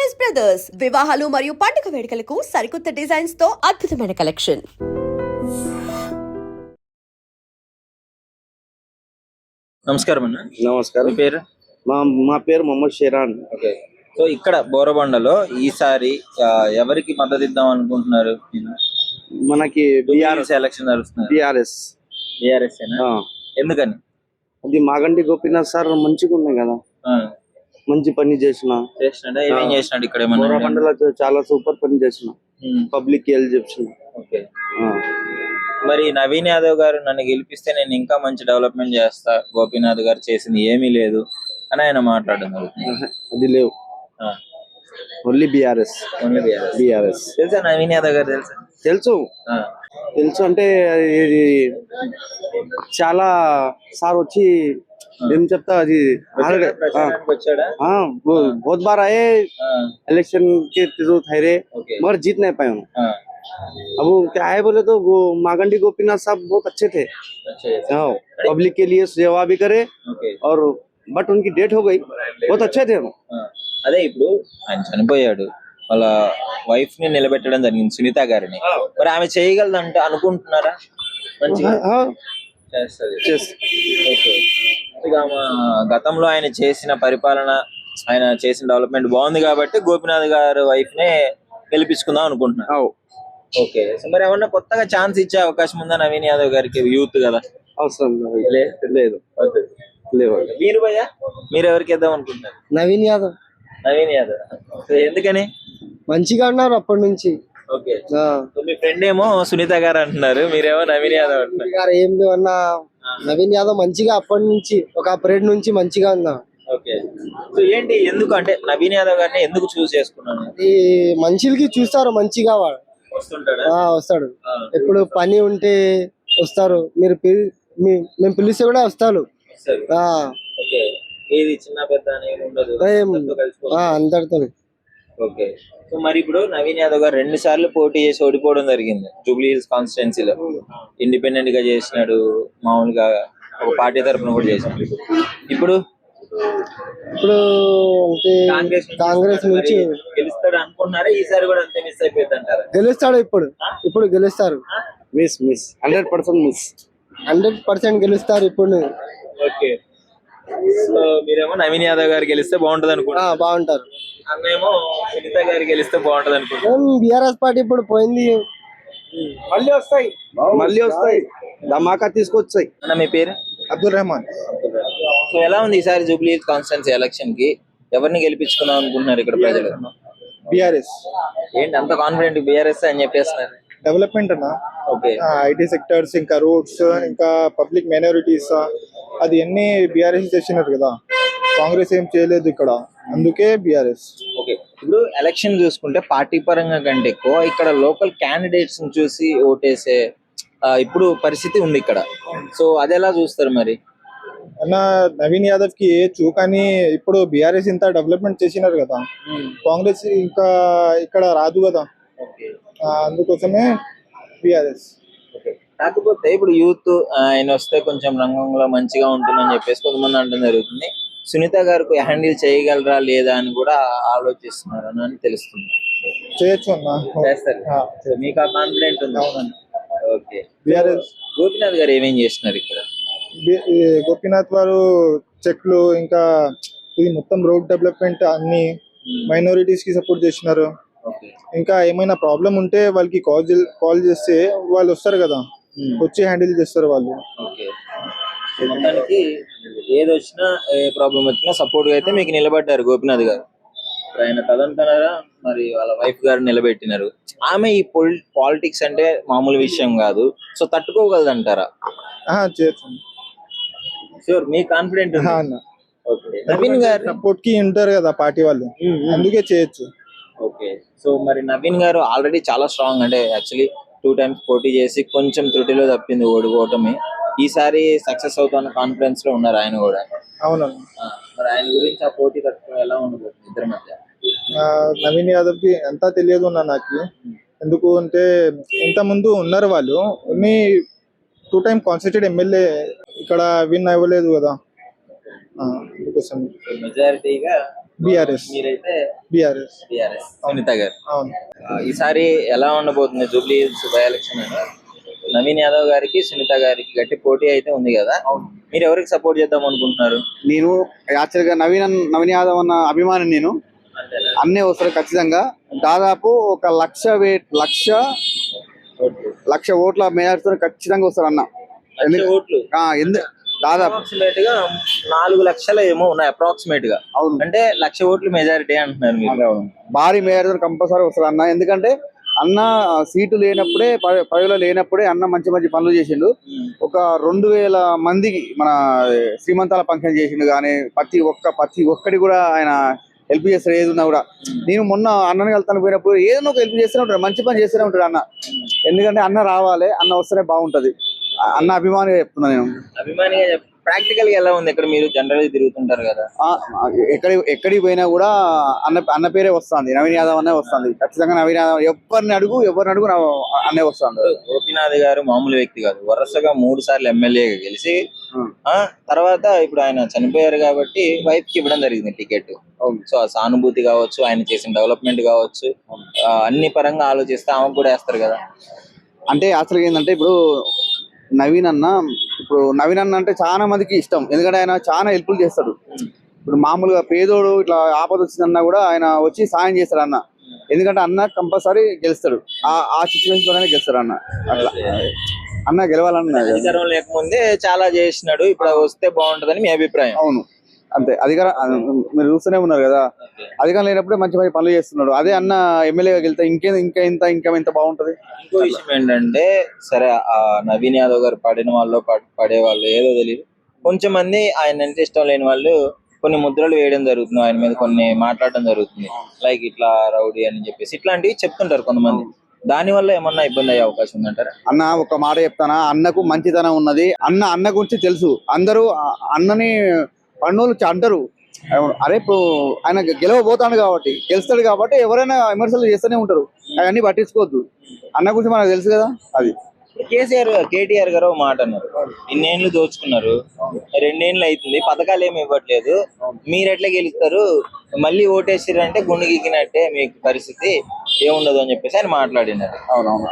Choice brothers వివాహాలు మరియు పండుగ వేడుకలకు సరికొత్త డిజైన్స్ తో అద్భుతమైన కలెక్షన్. నమస్కారం అన్న. నమస్కారం. పేరు? మా పేరు మొహమ్మద్ షేరాన్. ఓకే. సో ఇక్కడ బోరబండలో ఈసారి ఎవరికి మద్దతు ఇద్దాం అనుకుంటున్నారు? మనకి బీఆర్ఎస్ ఎలక్షన్ నడుస్తున్నారు. బిఆర్ఎస్. బీఆర్ఎస్ ఎందుకని? అది మాగంటి గోపీనాథ్ సార్ మంచిగా ఉన్నాయి కదా, మంచి పని చేసినాడా? ఏమేం చేసినాడు ఇక్కడ? బోరబండలో చాలా సూపర్ పని చేసిన, పబ్లిక్ హెల్ప్ చెప్పిన. ఓకే. మరి నవీన్ యాదవ్ గారు నన్ను గెలిపిస్తే నేను ఇంకా మంచి డెవలప్మెంట్ చేస్తా, గోపీనాథ్ గారు చేసింది ఏమీ లేదు అని ఆయన మాట్లాడడం అది లేవు. ఓన్లీ బిఆర్ఎస్. బిఆర్ఎస్. తెలుసా నవీన్ యాదవ్ గారు? తెలుసు తెలుసు అంటే ఇది చాలా సార్ వచ్చి ఏం చెప్తా, అది बहुत बार आए इलेक्शन के थ्रू ठहरे मगर जीत नहीं पाए उन्होंने. अब वो क्या है बोले तो वो मागंटी गोपीनाथ साहब बहुत अच्छे थे, पब्लिक के लिए सेवा भी करे और बट उनकी डेट हो गई. बहुत अच्छे थे. అదే ఇప్పుడు ఆయన చనిపోయాడు, వాళ్ళ వైఫ్ ని నిలబెట్టడం జరిగింది, సునీత గారిని. మరి ఆమె చేయగలదంట అనుకుంటున్నారా? మంచిగా గతంలో ఆయన చేసిన పరిపాలన, ఆయన చేసిన డెవలప్మెంట్ బాగుంది కాబట్టి గోపీనాథ్ గారు వైఫ్ నే గెలిపించుకుందాం అనుకుంటున్నారు. ఓకే. సో మరి ఏమన్నా కొత్తగా ఛాన్స్ ఇచ్చే అవకాశం ఉందా నవీన్ యాదవ్ గారికి? యూత్ కదా. అవసరం లేదు. మీరు భయ్యా, మీరు ఎవరికి ఇద్దాం అనుకుంటున్నారు? నవీన్ యాదవ్. నవీన్ యాదవ్ ఎందుకని? మంచిగా ఉన్నారు అప్పటి నుంచి. ఓకే. మీ ఫ్రెండ్ ఏమో సునీత గారు అంటున్నారు, మీరేమో నవీన్ యాదవ్ అంటున్నారు. ఏం లేవన్నా, నవీన్ యాదవ్ మంచిగా అప్పటి నుంచి ఒక అప్రేడ్ నుంచి మంచిగా ఉన్నా. ఓకే. సో ఏంటి, ఎందుకు అంటే నవీన్ యాదవ్ గారిని ఎందుకు చూస్ చేసుకున్నాను? ఈ మనుషులకి చూస్తారు, మంచిగా వాడు వస్తాడు. ఎప్పుడు పని ఉంటే వస్తారు, మేము పిలిస్తే కూడా వస్తారు. ఏది చిన్న పెద్ద అందరితో. ఓకే. సో మరి ఇప్పుడు నవీన్ యాదవ్ గారు 2 సార్లు పోటీ చేసి ఓడిపోవడం జరిగింది జూబ్లీ హిల్స్ కాన్స్టిట్యున్సీలో. ఇండిపెండెంట్ గా చేసినాడు, మామూలుగా ఒక పార్టీ తరఫున కూడా చేసినాడు. ఇప్పుడు కాంగ్రెస్ నుంచి గెలుస్తాడు అనుకున్నారా? ఈసారి కూడా అంతే మిస్ అయిపోయింది అంటారా? గెలుస్తాడు. ఇప్పుడు గెలుస్తారు. మిస్ 100% గెలుస్తారు ఇప్పుడు. ఓకే. సో మీరేమో నవీన్ యాదవ్ గారు గెలిస్తే బాగుంటది అనుకుంటున్నారు? బాగుంటారు. అన్నేమో సునీత గారు గెలిస్తే బాగుంటది అనుకుంటున్నారు. బీఆర్ఎస్ పార్టీ ఇప్పుడు పోయింది, మళ్ళీ వస్తాయి ధమాకా తీసుకొచ్చాయి. అన్న మీ పేరు? అబ్దుల్ రెహమాన్. సో ఎలా ఉంది ఈసారి జూబ్లీ హిల్స్ కాన్స్టిట్యున్సీ ఎలక్షన్ కి ఎవరిని గెలిపించుకుందాం అనుకుంటున్నారు ఇక్కడ ప్రజలు? బిఆర్ఎస్. ఏంటి అంత కాన్ఫిడెంట్ బిఆర్ఎస్ అని చెప్పేస్తున్నారు? డెవలప్మెంట్ అన్న. ఓకే. ఐటీ సెక్టర్స్, ఇంకా రోడ్స్, ఇంకా పబ్లిక్ మైనారిటీస్, అది అన్ని బిఆర్ఎస్ చేసినారు కదా, కాంగ్రెస్ ఏం చేయలేదు ఇక్కడ, అందుకే బిఆర్ఎస్. ఓకే. ఇప్పుడు ఎలక్షన్ చూసుకుంటే పార్టీ పరంగా కంటే ఎక్కువ ఇక్కడ లోకల్ క్యాండిడేట్స్ చూసి ఓటేసే ఇప్పుడు పరిస్థితి ఉంది ఇక్కడ. సో అది ఎలా చూస్తారు మరి? అన్న నవీన్ యాదవ్ కి ఏచ్చు, కానీ ఇప్పుడు బిఆర్ఎస్ ఇంత డెవలప్మెంట్ చేసినారు కదా, కాంగ్రెస్ ఇంకా ఇక్కడ రాదు కదా, అందుకోసమే బిఆర్ఎస్. కాకపోతే ఇప్పుడు యూత్ ఆయన వస్తే కొంచెం రంగంలో మంచిగా ఉంటుందని చెప్పేసి కొంతమంది అంటం జరుగుతుంది. సునీత గారికి హ్యాండిల్ చేయగలరా లేదా అని కూడా ఆలోచిస్తున్నారు అని తెలుస్తుంది. చేయొచ్చు అన్న, చేస్తారు. మీకు ఆ కాన్ఫిడెంట్ ఉంది? ఓకే. గోపీనాథ్ గారు ఏమేం చేస్తున్నారు ఇక్కడ? గోపీనాథ్ వారు చెట్లు, ఇంకా ఇది మొత్తం రోడ్ డెవలప్మెంట్, అన్ని మైనారిటీస్ కి సపోర్ట్ చేసినారు. ఇంకా ఏమైనా ప్రాబ్లం ఉంటే వాళ్ళకి కాల్ చేస్తే వాళ్ళు వస్తారు కదా, వచ్చి హ్యాండిల్ చేస్తారు వాళ్ళు. మొత్తానికి ఏది వచ్చినా, ఏ ప్రాబ్లం వచ్చినా సపోర్ట్ గా అయితే మీకు నిలబడ్డారు గోపీనాథ్ గారు. ఆయన తదంతనరా మరి వాళ్ళ వైఫ్ గారు నిలబెట్టినారు. ఆమె ఈ పాలిటిక్స్ అంటే మామూలు విషయం కాదు, సో తట్టుకోగలదు అంటారా? షూర్. మీ కాన్ఫిడెంట్ నవీన్ గారు సపోర్ట్ కి ఉంటారు కదా పార్టీ వాళ్ళు, అందుకే చేయొచ్చు. ఓకే. సో మరి నవీన్ గారు ఆల్రెడీ చాలా స్ట్రాంగ్, అంటే యాక్చువల్లీ 2 times పోటీ చేసి కొంచెం త్రుటిలో తప్పింది ఓడిపోవటమే. ఈసారి సక్సెస్ అవుతున్న కాన్ఫిడెన్స్ లో ఉన్నారు ఆయన కూడా. అవునండి. మరి ఆయన గురించి ఆ పోటీ తట్టుకుని ఎలా ఉండబోతుంది ఇద్దరి మధ్య? నవీన్ యాదవ్ కి ఎంత తెలియదు అన్న నాకు, ఎందుకు అంటే ఇంత ముందు ఉన్నారు వాళ్ళు, 2 times కాన్స్టిట్యూట్ ఎమ్మెల్యే ఇక్కడ విన్ అవ్వలేదు కదా, అందుకోసం మెజారిటీగా బీఆర్ఎస్ మీరైతే బీఆర్ఎస్ టిఆర్ఎస్ సునీత గారు. అవును. ఈసారి ఎలా ఉండబోతుంది జూబ్లీ హిల్స్ బై ఎలక్షన్ అని? నవీన్ యాదవ్ గారికి సునీత గారికి గట్టి పోటీ అయితే ఉంది కదా, మీరు ఎవరికి సపోర్ట్ చేద్దాం అనుకుంటున్నారు? నేను యాక్చువల్గా నవీన్ యాదవ్ అన్న అభిమాని. నేను అంతేనా? అన్నీ వస్తారు ఖచ్చితంగా. దాదాపు ఒక లక్ష ఓట్ల మేయర్తో ఖచ్చితంగా వస్తారు అన్న. లక్ష ఓట్లు దాదాపు అప్రాక్సిమేట్ గా 4 లక్షలు ఏమో ఉన్నాయి అప్రాక్సిమేట్ గా. అవును. అంటే 1,00,000 ఓట్లు మెజారిటీ అంటున్నారు మీరు. భారీ మేయర్తో కంపల్సరీ వస్తారు అన్న. ఎందుకంటే అన్న సీటు లేనప్పుడే పదవిలో లేనప్పుడే అన్న మంచి మంచి పనులు చేసిండు. ఒక 2,000 మందికి మన శ్రీమంతాల ఫంక్షన్ చేసిండు. కానీ ప్రతి ఒక్కటి కూడా ఆయన హెల్ప్ చేస్తారు. ఏది ఉన్నా కూడా. నేను మొన్న అన్నని వెళ్తాను పోయినప్పుడు ఏదో ఒక హెల్ప్ చేస్తూనే ఉంటాడు, మంచి పని చేస్తూనే ఉంటాడు అన్న. ఎందుకంటే అన్న రావాలి, అన్న వస్తేనే బాగుంటది. అన్న అభిమానిగా చెప్తున్నా నేను. అభిమానిగా ప్రాక్టికల్ గా ఎలా ఉంది? ఇక్కడ మీరు జనరల్ గా తిరుగుతుంటారు కదా, ఎక్కడికి పోయినా కూడా అన్న పేరే వస్తుంది, నవీన్ యాదవ్ అనే వస్తుంది. ఖచ్చితంగా నవీన్ యాదవ్ ఎవరిని అడుగు అన్నే వస్తుంది. గోపీనాథ్ గారు మామూలు వ్యక్తి కాదు, వరుసగా 3 సార్లు ఎమ్మెల్యేగా గెలిచి తర్వాత ఇప్పుడు ఆయన చనిపోయారు కాబట్టి వైఫ్ కి ఇవ్వడం జరిగింది టికెట్. సో ఆ సానుభూతి కావచ్చు, ఆయన చేసిన డెవలప్మెంట్ కావచ్చు, అన్ని పరంగా ఆలోచిస్తే ఆమెకు కూడా వేస్తారు కదా. అంటే అసలు ఏంటంటే ఇప్పుడు నవీన్ అన్న అంటే చాలా మందికి ఇష్టం. ఎందుకంటే ఆయన చాలా హెల్ప్లు చేస్తాడు. ఇప్పుడు మామూలుగా పేదోడు ఇట్లా ఆపద వచ్చిందన్నా కూడా ఆయన వచ్చి సాయం చేస్తాడు అన్న. ఎందుకంటే అన్న కంపల్సరీ గెలుస్తాడు. ఆ సిచ్యువేషన్ తోనే గెలుస్తాడు అన్న. అట్లా అన్న గెలవాలన్న. అధికారం లేకముందే చాలా చేసినాడు, ఇప్పుడు వస్తే బాగుంటదని మీ అభిప్రాయం? అవును, అంతే. అధికారం మీరు చూస్తూనే ఉన్నారు కదా, అధికారం లేనప్పుడే మంచి మంచి పనులు చేస్తున్నాడు. అదే అన్న ఎమ్మెల్యేగా వెళ్తే ఇంకా బాగుంటది. ఇంకో విషయం ఏంటంటే, సరే ఆ నవీన్ యాదవ్ గారు పడిన వాళ్ళు పడేవాళ్ళు ఏదో తెలియదు, కొంచెం మంది ఆయన అంటే ఇష్టం లేని వాళ్ళు కొన్ని ముద్రలు వేయడం జరుగుతుంది, ఆయన మీద కొన్ని మాట్లాడడం జరుగుతుంది. లైక్ ఇట్లా రౌడీ అని చెప్పేసి ఇట్లాంటివి చెప్తుంటారు కొంతమంది. దాని వల్ల ఏమన్నా ఇబ్బంది అయ్యే అవకాశం ఉందంటారా? అన్న ఒక మాట చెప్తానా, అన్నకు మంచితనం ఉన్నది. అన్న గురించి తెలుసు. అందరూ అన్నని పన్నులు అంటారు. అరే ఇప్పుడు ఆయన గెలవబోతాడు కాబట్టి, గెలుస్తాడు కాబట్టి ఎవరైనా విమర్శలు చేస్తూనే ఉంటారు. అవన్నీ పట్టించుకోవద్దు. అన్న గురించి మనకు తెలుసు కదా. అది కేటీఆర్ గారు మాట అన్నారు, ఇన్నేళ్లు దోచుకున్నారు, 2 ఏళ్ళు అవుతుంది, పథకాలు ఏమి ఇవ్వట్లేదు, మీరు ఎట్లా గెలుస్తారు, మళ్ళీ ఓటేసారంటే గుండె గీకినట్టే మీకు పరిస్థితి, ఏముండదు అని చెప్పేసి ఆయన మాట్లాడినారు. అవునవును.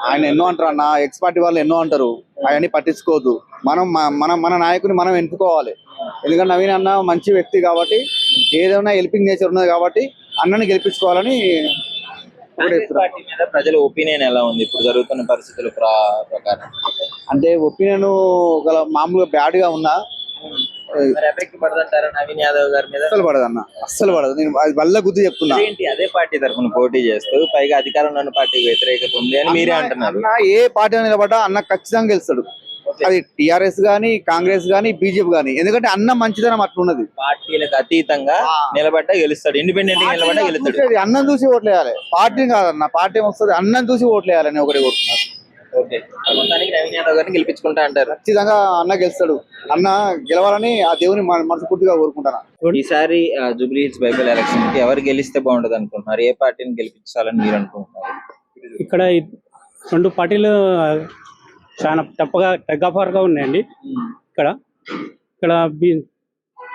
ఆయన ఎన్నో అంటారు అన్న, ఎక్స్ పార్టీ వాళ్ళు ఎన్నో అంటారు. అవన్నీ పట్టించుకోవద్దు. మన నాయకుని మనం ఎంచుకోవాలి. ఎందుకంటే నవీన్ అన్న మంచి వ్యక్తి కాబట్టి, ఏదైనా హెల్పింగ్ నేచర్ ఉన్నది కాబట్టి అన్నని గెలిపించుకోవాలని. పార్టీ మీద ప్రజల ఒపీనియన్ ఎలా ఉంది ఇప్పుడు జరుగుతున్న పరిస్థితుల ప్రకారం? అంటే ఒపీనియన్ ఒక మామూలుగా బ్యాడ్ గా ఉన్నా ఎఫెక్ట్ పడదంటారా నవీన్ యాదవ్ గారి మీద? అస్సలు పడదు అన్న, అస్సలు పడదు. నేను అది వల్ల గుర్తు చెప్తున్నా. ఏంటి అదే పార్టీ తరఫున పోటీ చేస్తూ పైగా అధికారంలో ఉన్న పార్టీకి వ్యతిరేకత ఉంది అని మీరే అంటున్నారు. అన్న ఏ పార్టీ నిలబడ్డా అన్న ఖచ్చితంగా గెలుస్తాడు. అది టిఆర్ఎస్ గానీ, కాంగ్రెస్ గానీ, బీజేపీ గానీ. ఎందుకంటే అన్న మంచిదనం అట్లున్నది. పార్టీలకు అతీతంగా నిలబడ్డా గెలుస్తాడు, ఇండిపెండెంట్ గా నిలబడ్డా గెలుస్తాడు. అన్నం చూసి ఓట్లేయాలి, పార్టీ కాదన్న. పార్టీ వస్తుంది, అన్నం చూసి ఓట్లేయాలని ఒకటి కోరుతున్నారు. ఓకే, మొత్తానికి నవీన్ యాదవ్ గారిని గెలిపించుకుంటా అంటారు? ఖచ్చితంగా అన్న గెలుస్తాడు. అన్న గెలవాలని ఆ దేవుని మనస్ఫూర్తిగా కోరుకుంటాను. ఈసారి జూబ్లీ హిల్స్ బైబిల్ ఎలక్షన్ కి ఎవరు గెలిస్తే బాగుంటది అనుకుంటున్నారు? ఏ పార్టీని గెలిపించాలని మీరు అనుకుంటున్నారు? ఇక్కడ 2 పార్టీలు చాలా టగ్గాఫార్గా ఉన్నాయండి. ఇక్కడ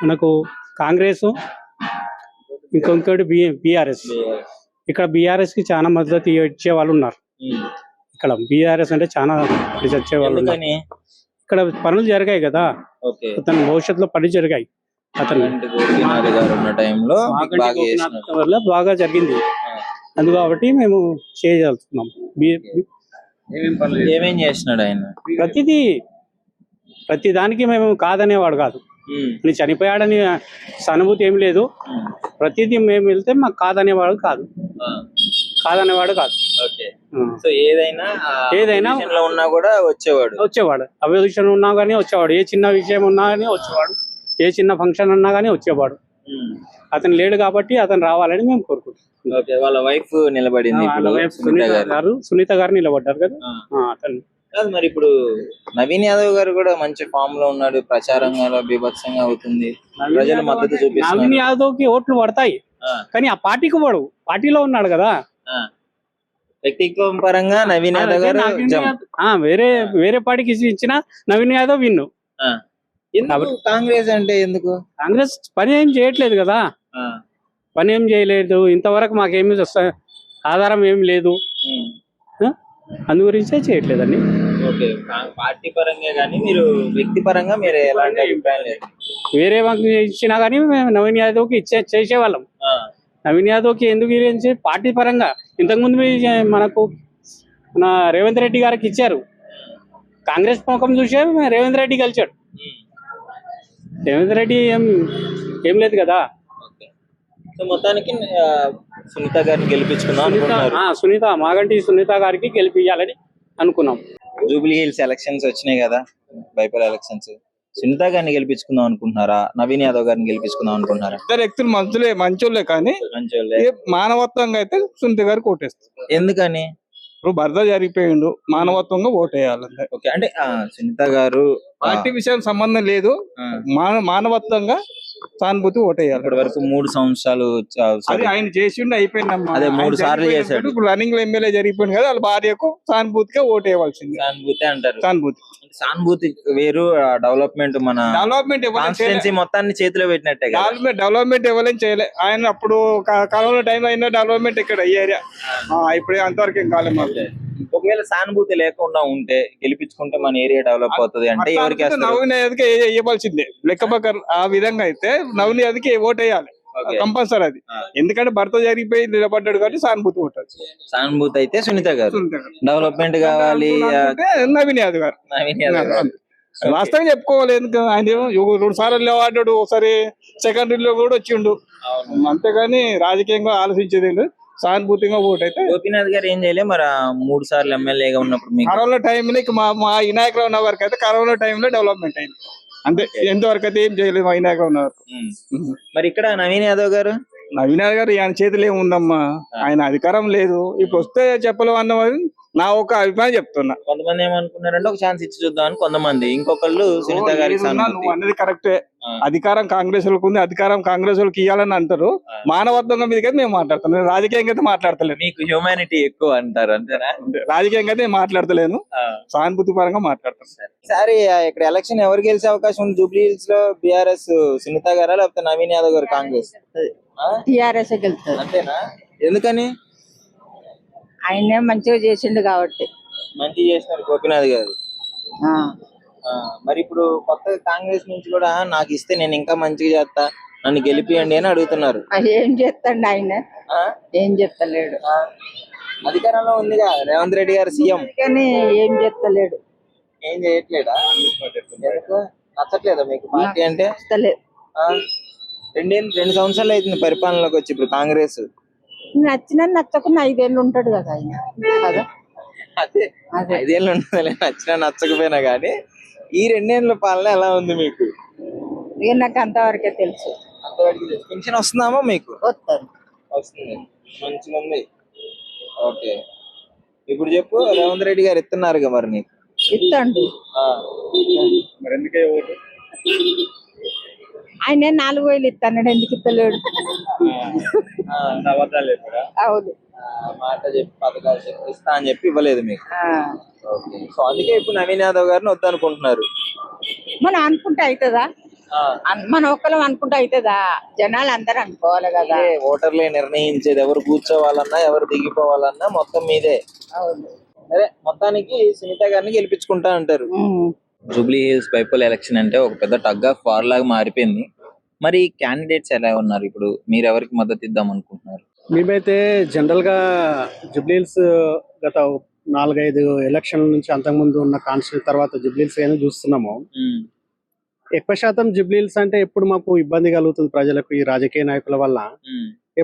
మనకు కాంగ్రెస్, ఇంకొకటి బీఆర్ఎస్. ఇక్కడ బీఆర్ఎస్ కి చాలా మద్దతు ఇచ్చే వాళ్ళు ఉన్నారు. ఇక్కడ బీఆర్ఎస్ అంటే చాలా వచ్చే వాళ్ళు ఉన్నారు. ఇక్కడ పనులు జరిగాయి కదా, అతని భవిష్యత్తులో పనులు జరిగాయి. అతను వల్ల బాగా జరిగింది. అందు కాబట్టి మేము చేయదలుచుకున్నాం. ఏమేం చేస్తున్నాడు ఆయన? ప్రతి దానికి మేము కాదనేవాడు కాదు. నేను చనిపోయాడని సానుభూతి ఏమి లేదు. ప్రతిదీ మేము వెళ్తే మాకు కాదనేవాడు కాదు. సో ఏదైనా ఉన్నా కూడా వచ్చేవాడు. అభివృద్ధి ఉన్నా కానీ వచ్చేవాడు. ఏ చిన్న విషయం ఉన్నా కానీ వచ్చేవాడు. ఏ చిన్న ఫంక్షన్ ఉన్నా కానీ వచ్చేవాడు. అతను లేడు కాబట్టి అతను రావాలని మేము కోరుకుంటున్నాం. వాళ్ళ వైఫ్ నిలబడింది, సునీత గారు నిలబడ్డారు కదా. అతను మరి ఇప్పుడు నవీన్ యాదవ్ గారు కూడా మంచి ఫామ్ లో ఉన్నాడు, ప్రచారంగా బీభత్సంగా అవుతుంది, ప్రజలు మద్దతు చూపిస్తున్నారు. నవీన్ యాదవ్ కి ఓట్లు పడతాయి కానీ ఆ పార్టీకి పడు. పార్టీలో ఉన్నాడు కదా. వ్యక్తిత్వం పరంగా నవీన్ యాదవ్ గారు వేరే పార్టీకి ఇచ్చిన నవీన్ యాదవ్ విన్ను. కాంగ్రెస్ అంటే ఎందుకు? కాంగ్రెస్ పని ఏం చేయట్లేదు కదా. ఆ, పని ఏం చేయలేదు, ఇంతవరకు మాకేమి ఆధారం ఏం లేదు. ఉమ్. ఆ? అందు గురించే చేయట్లేదండి. ఓకే, పార్టీ పరంగా కానీ మీరు వ్యక్తి పరంగా మీరు ఎలాంటి అభిప్రాయం లేదు. వేరే మాకు ఇచ్చినా కానీ మేము నవీన్ యాదవ్కి చేసేవాళ్ళం. ఆ, నవీన్ యాదవ్కి ఎందుకు ఇచ్చి పార్టీ పరంగా ఇంతకుముందు మనకు మన రేవంత్ రెడ్డి గారికి ఇచ్చారు. కాంగ్రెస్ ముఖం చూసే రేవంత్ రెడ్డి గెలిచాడు. ఉమ్. రేవంత్ రెడ్డి ఏం లేదు కదా. ఓకే. సో మొత్తానికి సునీత గారిని గెలిపించుకుందాం అనుకుంటున్నారు. సునీత మాగంటి సునీత గారికి గెలిపించాలని అనుకున్నాం. జూబ్లీ హిల్స్ ఎలక్షన్స్ వచ్చినాయి కదా, బైపోల్ ఎలక్షన్స్. సునీత గారిని గెలిపించుకుందాం అనుకుంటున్నారా, నవీన్ యాదవ్ గారిని గెలిపించుకుందాం అనుకుంటున్నారా? ఇద్దరు వ్యక్తులు మంచోళ్ళే కానీ మంచోళ్ళే. మానవత్వంగా అయితే సునీత గారు ఓటేస్తారు. ఎందుకని? ఇప్పుడు భర్త జరిగిపోయిండు, మానవత్వంగా ఓటేయాలంటే. ఓకే, అంటే సునీత గారు పార్టీ విషయం సంబంధం లేదు, ఆ, మానవత్వంగా సానుభూతి ఓటేయాలి. ఇప్పటి వరకు 3 సంవత్సరాలు అది ఆయన చేసిండు, అయిపోయిందమ్మా. అదే 3 ఆయన సార్లు జరిగిపోయినప్పుడు చేశాడు. ఇప్పుడు రన్నింగ్ లో ఎమ్మెల్యే జరిగిపోయింది కదా, వాళ్ళ భార్యకు సానుభూతిగా ఓటేయవలసింది. సానుభూతి అంటారు. సానుభూతి సానుభూతి వేరు, డెవలప్మెంట్ మన డెవలప్మెంట్ కాన్స్టిట్యున్సీ మొత్తాన్ని చేతిలో పెట్టినట్టే కదా. డెవలప్మెంట్ ఎవరైనా చేయలే. ఆయన అప్పుడు కరోనా టైంలో అయినా డెవలప్మెంట్ ఇక్కడ ఈ ఏరియా. ఇప్పుడు అంతవరకు ఏం కాలేదు మాకు. ఒకవేళ సానుభూతి లేకుండా ఉంటే గెలిపించుకుంటే మన ఏరియా డెవలప్ అవుతుంది అంటే ఎవరికి వేస్తారు? నవీన్ యాదవ్కి ఇవ్వాల్సిందే లెక్క ప్రకారం. ఆ విధంగా అయితే నవీన్ యాదవ్కి ఓటేయాలి ఓకే. కంపల్సరీ అది. ఎందుకంటే భర్త జరిగిపోయి నిలబడ్డాడు కాబట్టి సానుభూతి ఓటారు. సానుభూతి అయితే సునీత గారు. డెవలప్మెంట్ కావాలి నవీన్ యాదవ్ గారు. నవీన్ యాదవ్ గారు. వాస్తవంగా చెప్పుకోవాలి. ఎందుకు ఆయన 2 సార్లు ఆడాడు, ఒకసారి సెకండరీలో కూడా వచ్చిండు. అవును. అంతేగాని రాజకీయంగా ఆలోచించేది లేదు. సానుభూతిగా ఓటు అయితే. గోపీనాథ్ గారు ఏం చేయలే మరి 3 సార్లు ఎమ్మెల్యేగా ఉన్నప్పుడు మీకు? కరోనా టైంలో మా వినాయకులు ఉన్న వరకు అయితే కరోనా టైంలో డెవలప్మెంట్ అయింది అంతే. ఎంతవరకు అయితే ఏం చేయలేదు మా వినాయకులు ఉన్న వరకు. మరి ఇక్కడ నవీన్ యాదవ్ గారు? నవీన్ యాదవ్ గారు ఆయన చేతిలో ఏముందమ్మా, ఆయన అధికారం లేదు. ఇప్పుడు వస్తే చెప్పలేము అన్నది నా ఒక అభిప్రాయం చెప్తున్నా. కొంతమంది ఏమనుకున్నారంటే ఒక ఛాన్స్ ఇచ్చి చూద్దాం అని కొంతమంది, ఇంకొకళ్ళు సునీత గారికి నువ్వు అన్నది కరెక్టే. అధికారం కాంగ్రెస్ వాళ్ళకు ఉంది, అధికారం కాంగ్రెస్ వాళ్ళకి ఇవ్వాలని అంటారు. మానవత్వంగా మీదకైతే మేము మాట్లాడుతున్నాం, రాజకీయంగా అయితే మాట్లాడతలేను. మీకు హ్యూమానిటీ ఎక్కువ అంటారు అంతేనా? రాజకీయంగా అయితే మాట్లాడతలేను, సానుభూతి పరంగా మాట్లాడతాను. సరే, ఇక్కడ ఎలక్షన్ ఎవరు గెలిచే అవకాశం ఉంది జూబ్లీ హిల్స్ లో? బీఆర్ఎస్ సునీత గారా లేకపోతే నవీన్ యాదవ్ గారు కాంగ్రెస్? టిఆర్ఎస్ గెలుస్తుంది. అంతేనా? ఎందుకని? ఆయనే మంచిగా చేసిండు కాబట్టి. మంచి చేసినారు గోపీనాథ్ గారు. మరి ఇప్పుడు కొత్త కాంగ్రెస్ నుంచి కూడా నాకు ఇస్తే నేను ఇంకా మంచిగా చేస్తా, నన్ను గెలిపియండి అని అడుగుతున్నారు. ఏం చేస్తాడు ఆయన? ఏం చేస్తలేడు. అధికారంలో ఉందిగా రేవంత్ రెడ్డి గారు సీఎం, కానీ ఏం చేస్తలేడు. ఏం చేయట్లేదా? ఎందుకు? నచ్చట్లేదా మీకు పార్టీ అంటే? చేస్తలేదు. 2 సంవత్సరాలు అవుతుంది పరిపాలనలోకి వచ్చి. ఇప్పుడు కాంగ్రెస్ నచ్చినా నచ్చకుండా 5 ఏళ్ళు ఉంటాడు కదా ఆయన కదా. అదే అదే 5 ఏళ్ళు ఉంటుంది, నచ్చినా నచ్చకపోయినా కానీ. ఈ 2 ఏళ్ళ పాలన ఎలా ఉంది మీకు? ఇక నాకు అంతవరకే తెలుసు. పెన్షన్ వస్తుందామా మీకు? వస్తారు. వస్తుంది, మంచిగా ఉంది. ఓకే, ఇప్పుడు చెప్పు, రేవంత్ రెడ్డి గారు ఇస్తున్నారు మరి నీకు? ఇస్తాడు. మరి ఎందుకే ఓటు? ఆయన 4,000 ఇస్తాడు, ఎందుకు ఇస్తలేడు? అవును. మాట చెప్పి పథకాలు చెప్పి ఇస్తా అని చెప్పి ఇవ్వలేదు మీకు. ఓకే, సో అందుకే ఇప్పుడు నవీన్ యాదవ్ గారిని వద్దనుకుంటున్నారు. మనం అనుకుంటే అవుతుందా? మనం ఒక్కలం అనుకుంటే అవుతుందా? జనాలు అందరు అనుకోవాలి కదా. ఓటర్లే నిర్ణయించేది, ఎవరు కూర్చోవాలన్నా ఎవరు దిగిపోవాలన్నా మొత్తం మీదే. అవును. అదే మొత్తానికి సునీత గారిని గెలిపించుకుంటా అంటారు. జూబ్లీ హిల్స్ బైపోల్ ఎలక్షన్ అంటే ఒక పెద్ద టగ్ ఆఫ్ వార్ లాగా మారిపోయింది. మరి క్యాండిడేట్స్ ఎలా ఉన్నారు? ఇప్పుడు మీరు ఎవరికి మద్దతు ఇద్దాం అనుకుంటున్నారు? మేమైతే జనరల్ గా జుబ్లీహిల్స్ గత 4-5 ఎలక్షన్ల నుంచి అంతకుముందు ఉన్న కాన్స్టిట్యూషన్ తర్వాత జుబ్లీహిల్స్ అయినా చూస్తున్నాము. ఎక్కువ శాతం జుబ్లీహిల్స్ అంటే ఎప్పుడు మాకు ఇబ్బంది కలుగుతుంది ప్రజలకు ఈ రాజకీయ నాయకుల వల్ల.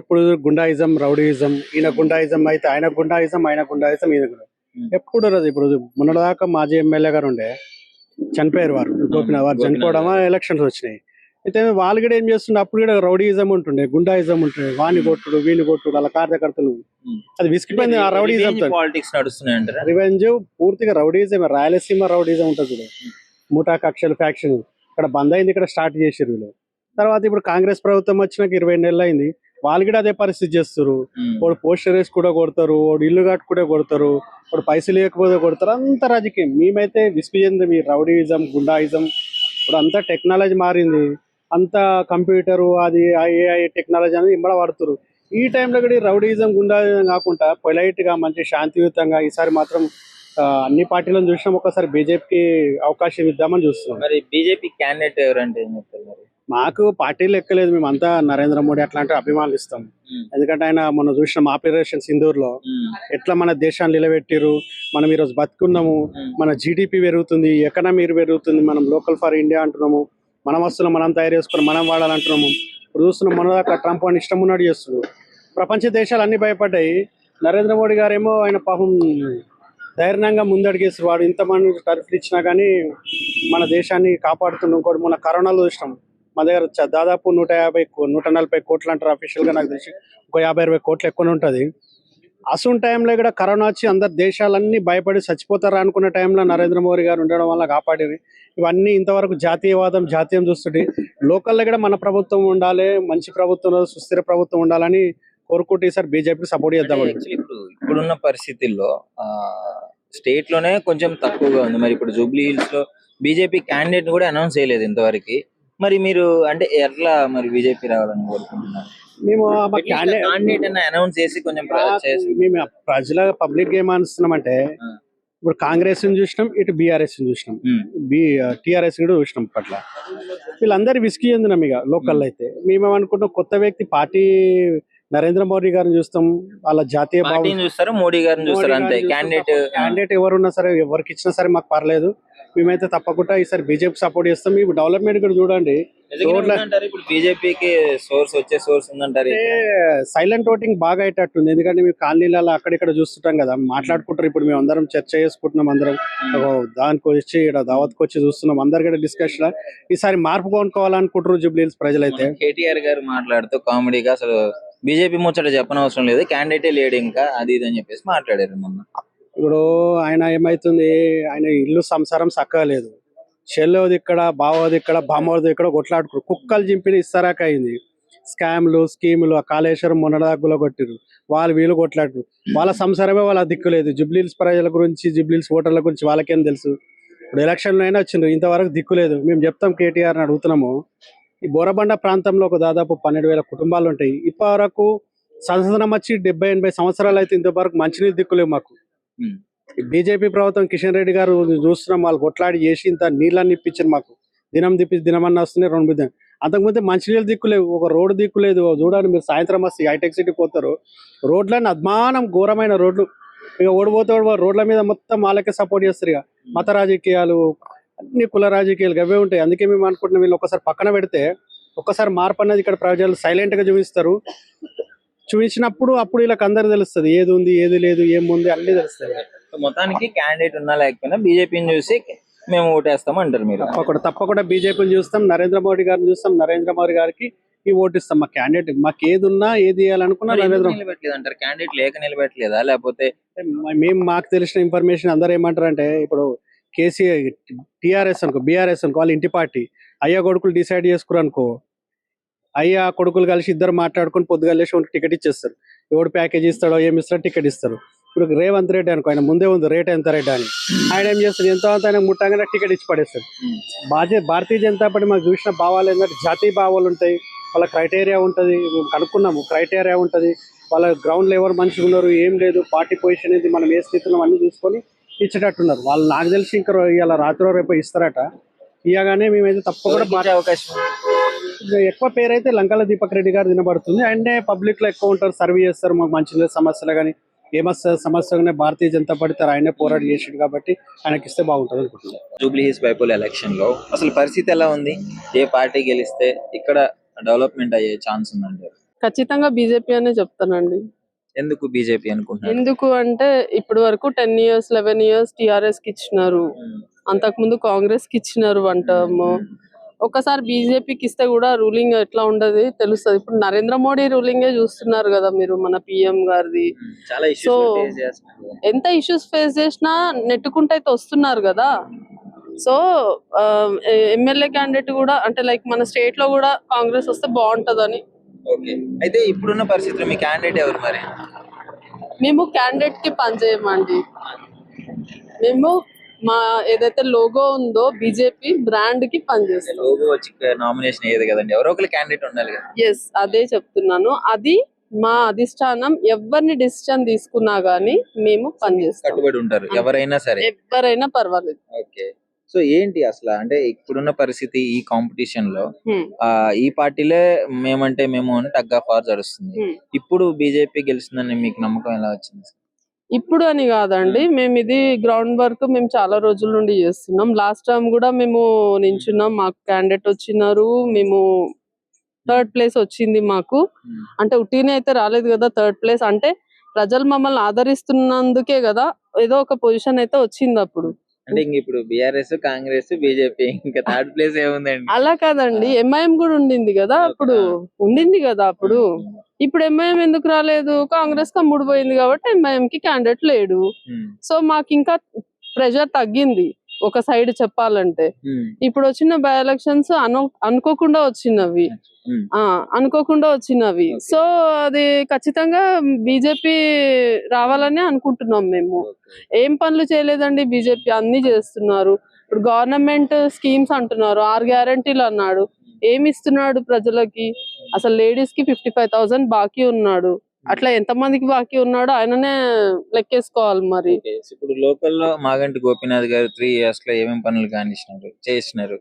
ఎప్పుడు గుండాయిజం, రౌడీయిజం, ఈయన గుండాయిజం అయితే ఆయన గుండాయిజం, ఆయన గుండాయిజం ఈయన గుండా. ఎప్పుడు ఇప్పుడు మొన్నటిదాకా మాజీ ఎమ్మెల్యే గారు ఉండే చనిపోయారు, వారు గోపినాథ్ వారు చనిపోవడం ఎలక్షన్స్ వచ్చినాయి. అయితే వాళ్ళు కూడా ఏం చేస్తుండే, అప్పుడు కూడా రౌడీయిజం ఉంటుండే, గుండాయిజం ఉంటుండే, వాణి కొట్టుడు వీని కొట్టుడు అలా కార్యకర్తలు. అది విసిగిపోయింది ఆ రౌడీయిజం. పాలిటిక్స్ నడుస్తున్నాయంటారా? రివెంజ్ పూర్తిగా రౌడీయిజం, రాయలసీమ రౌడీయిజం ఉంటుంది. ముఠా కక్షలు ఫ్యాక్షన్ ఇక్కడ బంద్ అయింది, ఇక్కడ స్టార్ట్ చేసారు వీళ్ళు. తర్వాత ఇప్పుడు కాంగ్రెస్ ప్రభుత్వం వచ్చినాక 20 నెలలు అయింది, వాళ్ళు కూడా అదే పరిస్థితి చేస్తారు. వాడు పోస్టర్ వేసి కూడా కొడతారు, వాడు ఇల్లు కట్టు కూడా కొడతారు, వాడు పైసలు లేకపోతే కొడతారు. అంత రాజకీయం. మేమైతే విసిగి చెంది మీ రౌడీయిజం, గుండాయిజం. ఇప్పుడు అంతా టెక్నాలజీ మారింది, అంతా కంప్యూటర్ అది AI టెక్నాలజీ అనేది ఇంబడ వాడుతున్నారు. ఈ టైంలో కూడా రౌడీజం గుండాయిజం కాకుండా పొలైట్ గా మంచి శాంతియుతంగా ఈసారి మాత్రం అన్ని పార్టీలను చూసినాం, ఒకసారి బీజేపీకి అవకాశం ఇద్దామని చూస్తున్నాం. మరి బీజేపీ క్యాండిడేట్ ఎవరంటే ఏం చెప్తారు మరి? మాకు పార్టీలు ఎక్కలేదు, మేమంతా నరేంద్ర మోడీ అట్లాంటి అభిమానులు ఇస్తాం. ఎందుకంటే ఆయన మొన్న చూసిన ఆపరేషన్ సింధూర్ లో ఎట్లా మన దేశాన్ని నిలబెట్టిరు, మనం ఈరోజు బతుకున్నాము, మన జీడిపి పెరుగుతుంది, ఎకనామీ పెరుగుతుంది, మనం లోకల్ ఫర్ ఇండియా అంటున్నాము, మన వస్తువులు మనం తయారు చేసుకుని మనం వాడాలంటున్నాము. ఇప్పుడు చూస్తున్నాం మన దాకా ట్రంప్ అని ఇష్టం ఉన్నట్టు చేస్తున్నాడు. ప్రపంచ దేశాలు అన్ని భయపడ్డాయి. నరేంద్ర మోడీ గారేమో ఆయన పాపం ధైర్యంగా ముందడిగేస్తారు. వాడు ఇంతమంది టర్ఫ్లు ఇచ్చినా కానీ మన దేశాన్ని కాపాడుతున్నాం. ఇంకోటి మన కరోనాలో చూసినాం, మా దగ్గర దాదాపు 140 కోట్లు అంటారు అఫీషియల్ గా, నాకు తెలిసి ఒక 50-60 కోట్లు ఎక్కువ ఉంటుంది. అసలు టైంలో కూడా కరోనా వచ్చి అందరు దేశాలన్నీ భయపడి చచ్చిపోతారా అనుకున్న టైంలో నరేంద్ర మోడీ గారు ఉండడం వల్ల కాపాడేవి. ఇవన్నీ ఇంతవరకు జాతీయవాదం జాతీయం చూస్తుంటే లోకల్లో కూడా మన ప్రభుత్వం ఉండాలి, మంచి ప్రభుత్వం, సుస్థిర ప్రభుత్వం ఉండాలని కోరుకుంటే ఈసారి బీజేపీకి సపోర్ట్ చేద్దామని. ఇప్పుడున్న పరిస్థితుల్లో స్టేట్ లోనే కొంచెం తక్కువగా ఉంది. మరి ఇప్పుడు జూబ్లీ హిల్స్ లో బీజేపీ క్యాండిడేట్ కూడా అనౌన్స్ చేయలేదు ఇంతవరకు. మరి మీరు అంటే ఎట్లా మరి బీజేపీ రావాలని కోరుకుంటున్నారు? మేము క్యాండిడేట్ అనౌన్స్ చేసి కొంచెం మేము ప్రజల పబ్లిక్ ఏం అనుస్తున్నామంటే, ఇప్పుడు కాంగ్రెస్ చూసినాం, ఇటు బీఆర్ఎస్ చూసినాం, టీఆర్ఎస్ కూడా చూసినాం. పట్ల వీళ్ళందరూ విసిగి చెందినాం. ఇక లోకల్ అయితే మేమేమనుకుంటున్నాం, కొత్త వ్యక్తి పార్టీ నరేంద్ర మోడీ గారిని చూస్తాం, వాళ్ళ జాతీయ భావం చూస్తారు, మోడీ గారిని చూస్తారు, అంతే. క్యాండిడేట్ ఎవరున్నా సరే, ఎవరికి ఇచ్చినా సరే మాకు పర్లేదు. మేమైతే తప్పకుండా ఈసారి బీజేపీ సపోర్ట్ చేస్తాం. ఇప్పుడు డెవలప్మెంట్ కూడా చూడండి, బీజేపీకి సోర్స్ ఉందంటారు. సైలెంట్ ఓటింగ్ బాగా అయ్యేటట్టుంది. ఎందుకంటే మేము కాలనీలలో అక్కడిక్కడ చూస్తుంటాం కదా, మాట్లాడుకుంటారు. ఇప్పుడు మేము అందరం చర్చ చేసుకుంటున్నాం, అందరం దానికి వచ్చి ఇక్కడ దావత్కి వచ్చి చూస్తున్నాం, అందరు కూడా డిస్కషన్. ఈసారి మార్పు కొనుక్కోవాలనుకుంటారు జూబ్లీ హిల్స్ ప్రజలైతే. కేటీఆర్ గారు మాట్లాడుతూ కామెడీగా అసలు బీజేపీ ముచ్చట చెప్పనవసరం లేదు, క్యాండిడేటే లేడు ఇంకా, అది ఇది అని చెప్పేసి మాట్లాడారు మొన్న. ఇప్పుడు ఆయన ఏమైతుంది, ఆయన ఇల్లు సంసారం చక్కగా లేదు, చెల్లెవది ఇక్కడ, బావది ఇక్కడ, బామ్మవది ఇక్కడ కొట్లాడుకున్నారు. కుక్కలు చింపిన ఇస్తారాక అయింది. స్కామ్లు స్కీములు, ఆ కాళేశ్వరం మొన్నడాగులో కొట్టిరు, వాళ్ళు వీళ్ళు కొట్లాడురు. వాళ్ళ సంసారమే వాళ్ళ దిక్కులేదు. జూబ్లీహిల్స్ ప్రజల గురించి, జూబ్లీహిల్స్ ఓటర్ల గురించి వాళ్ళకేం తెలుసు? ఇప్పుడు ఎలక్షన్లో అయినా వచ్చిండ్రు, ఇంతవరకు దిక్కులేదు. మేము చెప్తాం కేటీఆర్ని అడుగుతున్నాము, ఈ బోరబండ ప్రాంతంలో ఒక దాదాపు 12,000 కుటుంబాలు ఉంటాయి. ఇప్పటివరకు సంవత్సరం వచ్చి 70-80 సంవత్సరాలు అయితే ఇంతవరకు మంచినీళ్ళు దిక్కులేవు మాకు. బీజేపీ ప్రభుత్వం కిషన్ రెడ్డి గారు చూస్తున్నాం, వాళ్ళు కొట్లాడి చేసి ఇంత నీళ్ళని ఇప్పించారు మాకు. దినమన్నా వస్తున్నాయి 2 దినం. అంతకుముందే మంచినీళ్ళు దిక్కులేవు, ఒక రోడ్డు దిక్కులేదు. చూడండి మీరు, సాయంత్రం వస్తే హైటెక్ సిటీ పోతారు, రోడ్లన్నీ అద్మానం ఘోరమైన రోడ్లు. ఇక ఓడిపోతే రోడ్ల మీద మొత్తం వాళ్ళకే సపోర్ట్ చేస్తారు. ఇక మత రాజకీయాలు, అన్ని కుల రాజకీయాలు అవే ఉంటాయి. అందుకే మేము అనుకుంటున్నాం, వీళ్ళు ఒకసారి పక్కన పెడితే ఒక్కసారి మార్పు అన్నది ఇక్కడ ప్రజలు సైలెంట్ గా చూపిస్తారు. చూపించినప్పుడు అప్పుడు వీళ్ళకి అందరు తెలుస్తుంది, ఏది ఉంది ఏది లేదు, ఏముంది అన్ని తెలుస్తుంది. మొత్తానికి క్యాండిడేట్ ఉన్నా లేకపోయినా బీజేపీని చూసి మేము ఓటేస్తాం అంటారు మీరు? తప్పకుండా బీజేపీని చూస్తాం, నరేంద్ర మోడీ గారిని చూస్తాం, నరేంద్ర మోడీ గారికి ఈ ఓటు ఇస్తాం. మా క్యాండిడేట్ మాకు ఏది ఉన్నా ఏది చేయాలనుకున్నా నిలబెట్టలేదు అంటారు. క్యాండిడేట్ లేక నిలబెట్టలేదా, లేకపోతే మేము మాకు తెలిసిన ఇన్ఫర్మేషన్ అందరూ ఏమంటారు అంటే, ఇప్పుడు కేసీఆర్ టీఆర్ఎస్ అనుకో, బీఆర్ఎస్ అనుకో, వాళ్ళ ఇంటి పార్టీ అయ్యా కొడుకులు డిసైడ్ చేసుకురు అనుకో, అయ్యా కొడుకులు కలిసి ఇద్దరు మాట్లాడుకుని పొద్దుగా లేచి టికెట్ ఇచ్చేస్తారు. ఎవడు ప్యాకేజ్ ఇస్తాడో ఏమి ఇస్తాడో టికెట్ ఇస్తారు. ఇప్పుడు రేవంత్ రెడ్డి అనుకో, ఆయన ముందే ఉంది రేట్ ఎంత రేట్ అని, ఆయన ఏం చేస్తారు, ఎంతో అంత ఆయన ముట్టంగానే టికెట్ ఇచ్చి పడేస్తారు. భారతీయ జనతా పార్టీ మాకు చూసిన భావాలు ఏంటంటే, జాతీయ భావాలు ఉంటాయి, వాళ్ళ క్రైటీరియా ఉంటుంది. మేము కనుక్కున్నాము, క్రైటీరియా ఉంటుంది. వాళ్ళ గ్రౌండ్లో ఎవరు మంచిగా ఉన్నారు, ఏం లేదు, పార్టీ పొజిషన్ ఏంది, మనం ఏ స్థితిలో అన్ని చూసుకొని ఇచ్చేటట్టున్నారు వాళ్ళు. నాకు తెలిసి ఇంకా ఇలా రాత్రి రేపు ఇస్తారట. ఇవ్వగానే మేమైతే తప్పకుండా అవకాశం. ఎక్కువ పేరు అయితే లంకాల దీపక్ రెడ్డి గారు వినబడుతుంది. ఆయనే పబ్లిక్ లో ఎక్కువ ఉంటారు, సర్వే చేస్తారు. మాకు మంచి సమస్యలు కానీ ఏమొస్తుంది సమస్య భారతీయ జనతా పార్టీ ఆయనే పోరాటం చేసాడు కాబట్టి ఆయనకి ఇస్తే బాగుంటుంది అనుకుంటున్నాను. జూబ్లీ హిల్స్ బైపోల్ ఎలక్షన్ లో అసలు పరిస్థితి ఎలా ఉంది? ఏ పార్టీ గెలిస్తే ఇక్కడ డెవలప్మెంట్ అయ్యే ఛాన్స్ ఉందంటారు? ఖచ్చితంగా బీజేపీ అనే చెప్తానండి. ఎందుకు బీజేపీ అనుకుంటున్నారు? ఎందుకు అంటే ఇప్పుడు వరకు 10 years 11 years టిఆర్ఎస్ కి ఇచ్చినారు, అంతకుముందు కాంగ్రెస్ కి ఇచ్చినారు 1 term. ఒకసారి బీజేపీకి ఇస్తే కూడా రూలింగ్ ఎట్లా ఉండదు తెలుస్తుంది. ఇప్పుడు నరేంద్ర మోడీ రూలింగే చూస్తున్నారు కదా మీరు, మన పిఎం గారిది. సో ఎంత ఇష్యూస్ ఫేస్ చేసినా నెట్టుకుంటే అయితే వస్తున్నారు కదా. సో ఎమ్మెల్యే క్యాండిడేట్ కూడా అంటే లైక్ మన స్టేట్ లో కూడా కాంగ్రెస్ వస్తే బాగుంటదని. ఓకే, అయితే ఇప్పుడున్న పరిస్థితుల్లో మీ క్యాండిడేట్ ఎవరు మరి? మేము క్యాండిడేట్ కి పనిచేయమండి, మేము మా ఏదైతే లోగో ఉందో బీజేపీ బ్రాండ్ కి పనిచేస్తాం. లోగో వచ్చి నామినేషన్ అయ్యేది కదండి, ఎవరో ఒకరు క్యాండిడేట్ ఉండాలి కదా. ఎస్, అదే చెప్తున్నాను. అది మా అధిష్టానం ఎవరిని డిసిషన్ తీసుకున్నా గానీ మేము పనిచేస్తాం. కట్టుబడి ఉంటారు ఎవరైనా సరే, ఎవరైనా పర్వాలేదు. ఓకే. సో ఏంటి అసలు అంటే ఇప్పుడున్న పరిస్థితి ఈ కాంపిటీషన్ లో హ్మ్. ఈ పార్టీలే మేమంటే మేము అని టగ్ ఆఫ్ వార్ జరుగుతుంది. హ్మ్. ఇప్పుడు బీజేపీ గెలుస్తుందని మీకు నమ్మకం ఎలా వచ్చింది? ఇప్పుడు అని కాదండి, మేము ఇది గ్రౌండ్ వర్క్ మేము చాలా రోజుల నుండి చేస్తున్నాం. లాస్ట్ టైం కూడా మేము నించున్నాం, మాకు క్యాండిడేట్ వచ్చినారు, మేము థర్డ్ ప్లేస్ వచ్చింది మాకు. అంటే ఉట్టినే అయితే రాలేదు కదా థర్డ్ ప్లేస్, అంటే ప్రజలు మమ్మల్ని ఆదరిస్తున్నందుకే కదా ఏదో ఒక పొజిషన్ అయితే వచ్చింది అప్పుడు. అంటే ఇంక ఇప్పుడు బీఆర్ఎస్, కాంగ్రెస్, బీజేపీ, ఇంకా థర్డ్ ప్లేస్ ఏముందండి? అలా కాదండి, ఎంఐఎం కూడా ఉండింది కదా అప్పుడు, ఉండింది కదా అప్పుడు. ఇప్పుడు ఎంఐఎం ఎందుకు రాలేదు? కాంగ్రెస్ కమ్ముడు పోయింది కాబట్టి ఎంఐఎం కి క్యాండిడేట్ లేడు. సో మాకు ఇంకా ప్రెషర్ తగ్గింది ఒక సైడ్ చెప్పాలంటే. ఇప్పుడు వచ్చిన బై ఎలక్షన్స్ అనుకోకుండా వచ్చినవి, అనుకోకుండా వచ్చినవి. సో అది ఖచ్చితంగా బీజేపీ రావాలని అనుకుంటున్నాం మేము. ఏం పనులు చేయలేదండి బీజేపీ, అన్ని చేస్తున్నారు. ఇప్పుడు గవర్నమెంట్ స్కీమ్స్ అంటున్నారు, 6 గ్యారంటీలు అన్నాడు, ఏమి ఇస్తున్నాడు ప్రజలకి? అసలు లేడీస్ కి 55,000 బాకీ ఉన్నాడు. అట్లా ఎంత మందికి బాకీ ఉన్నాడో ఆయననే లెక్కేసుకోవాలి మరి. ఇప్పుడు లోకల్లో మాగంటి గోపీనాథ్ గారు 3 years లో ఏమేమి పనులు చేసినారు?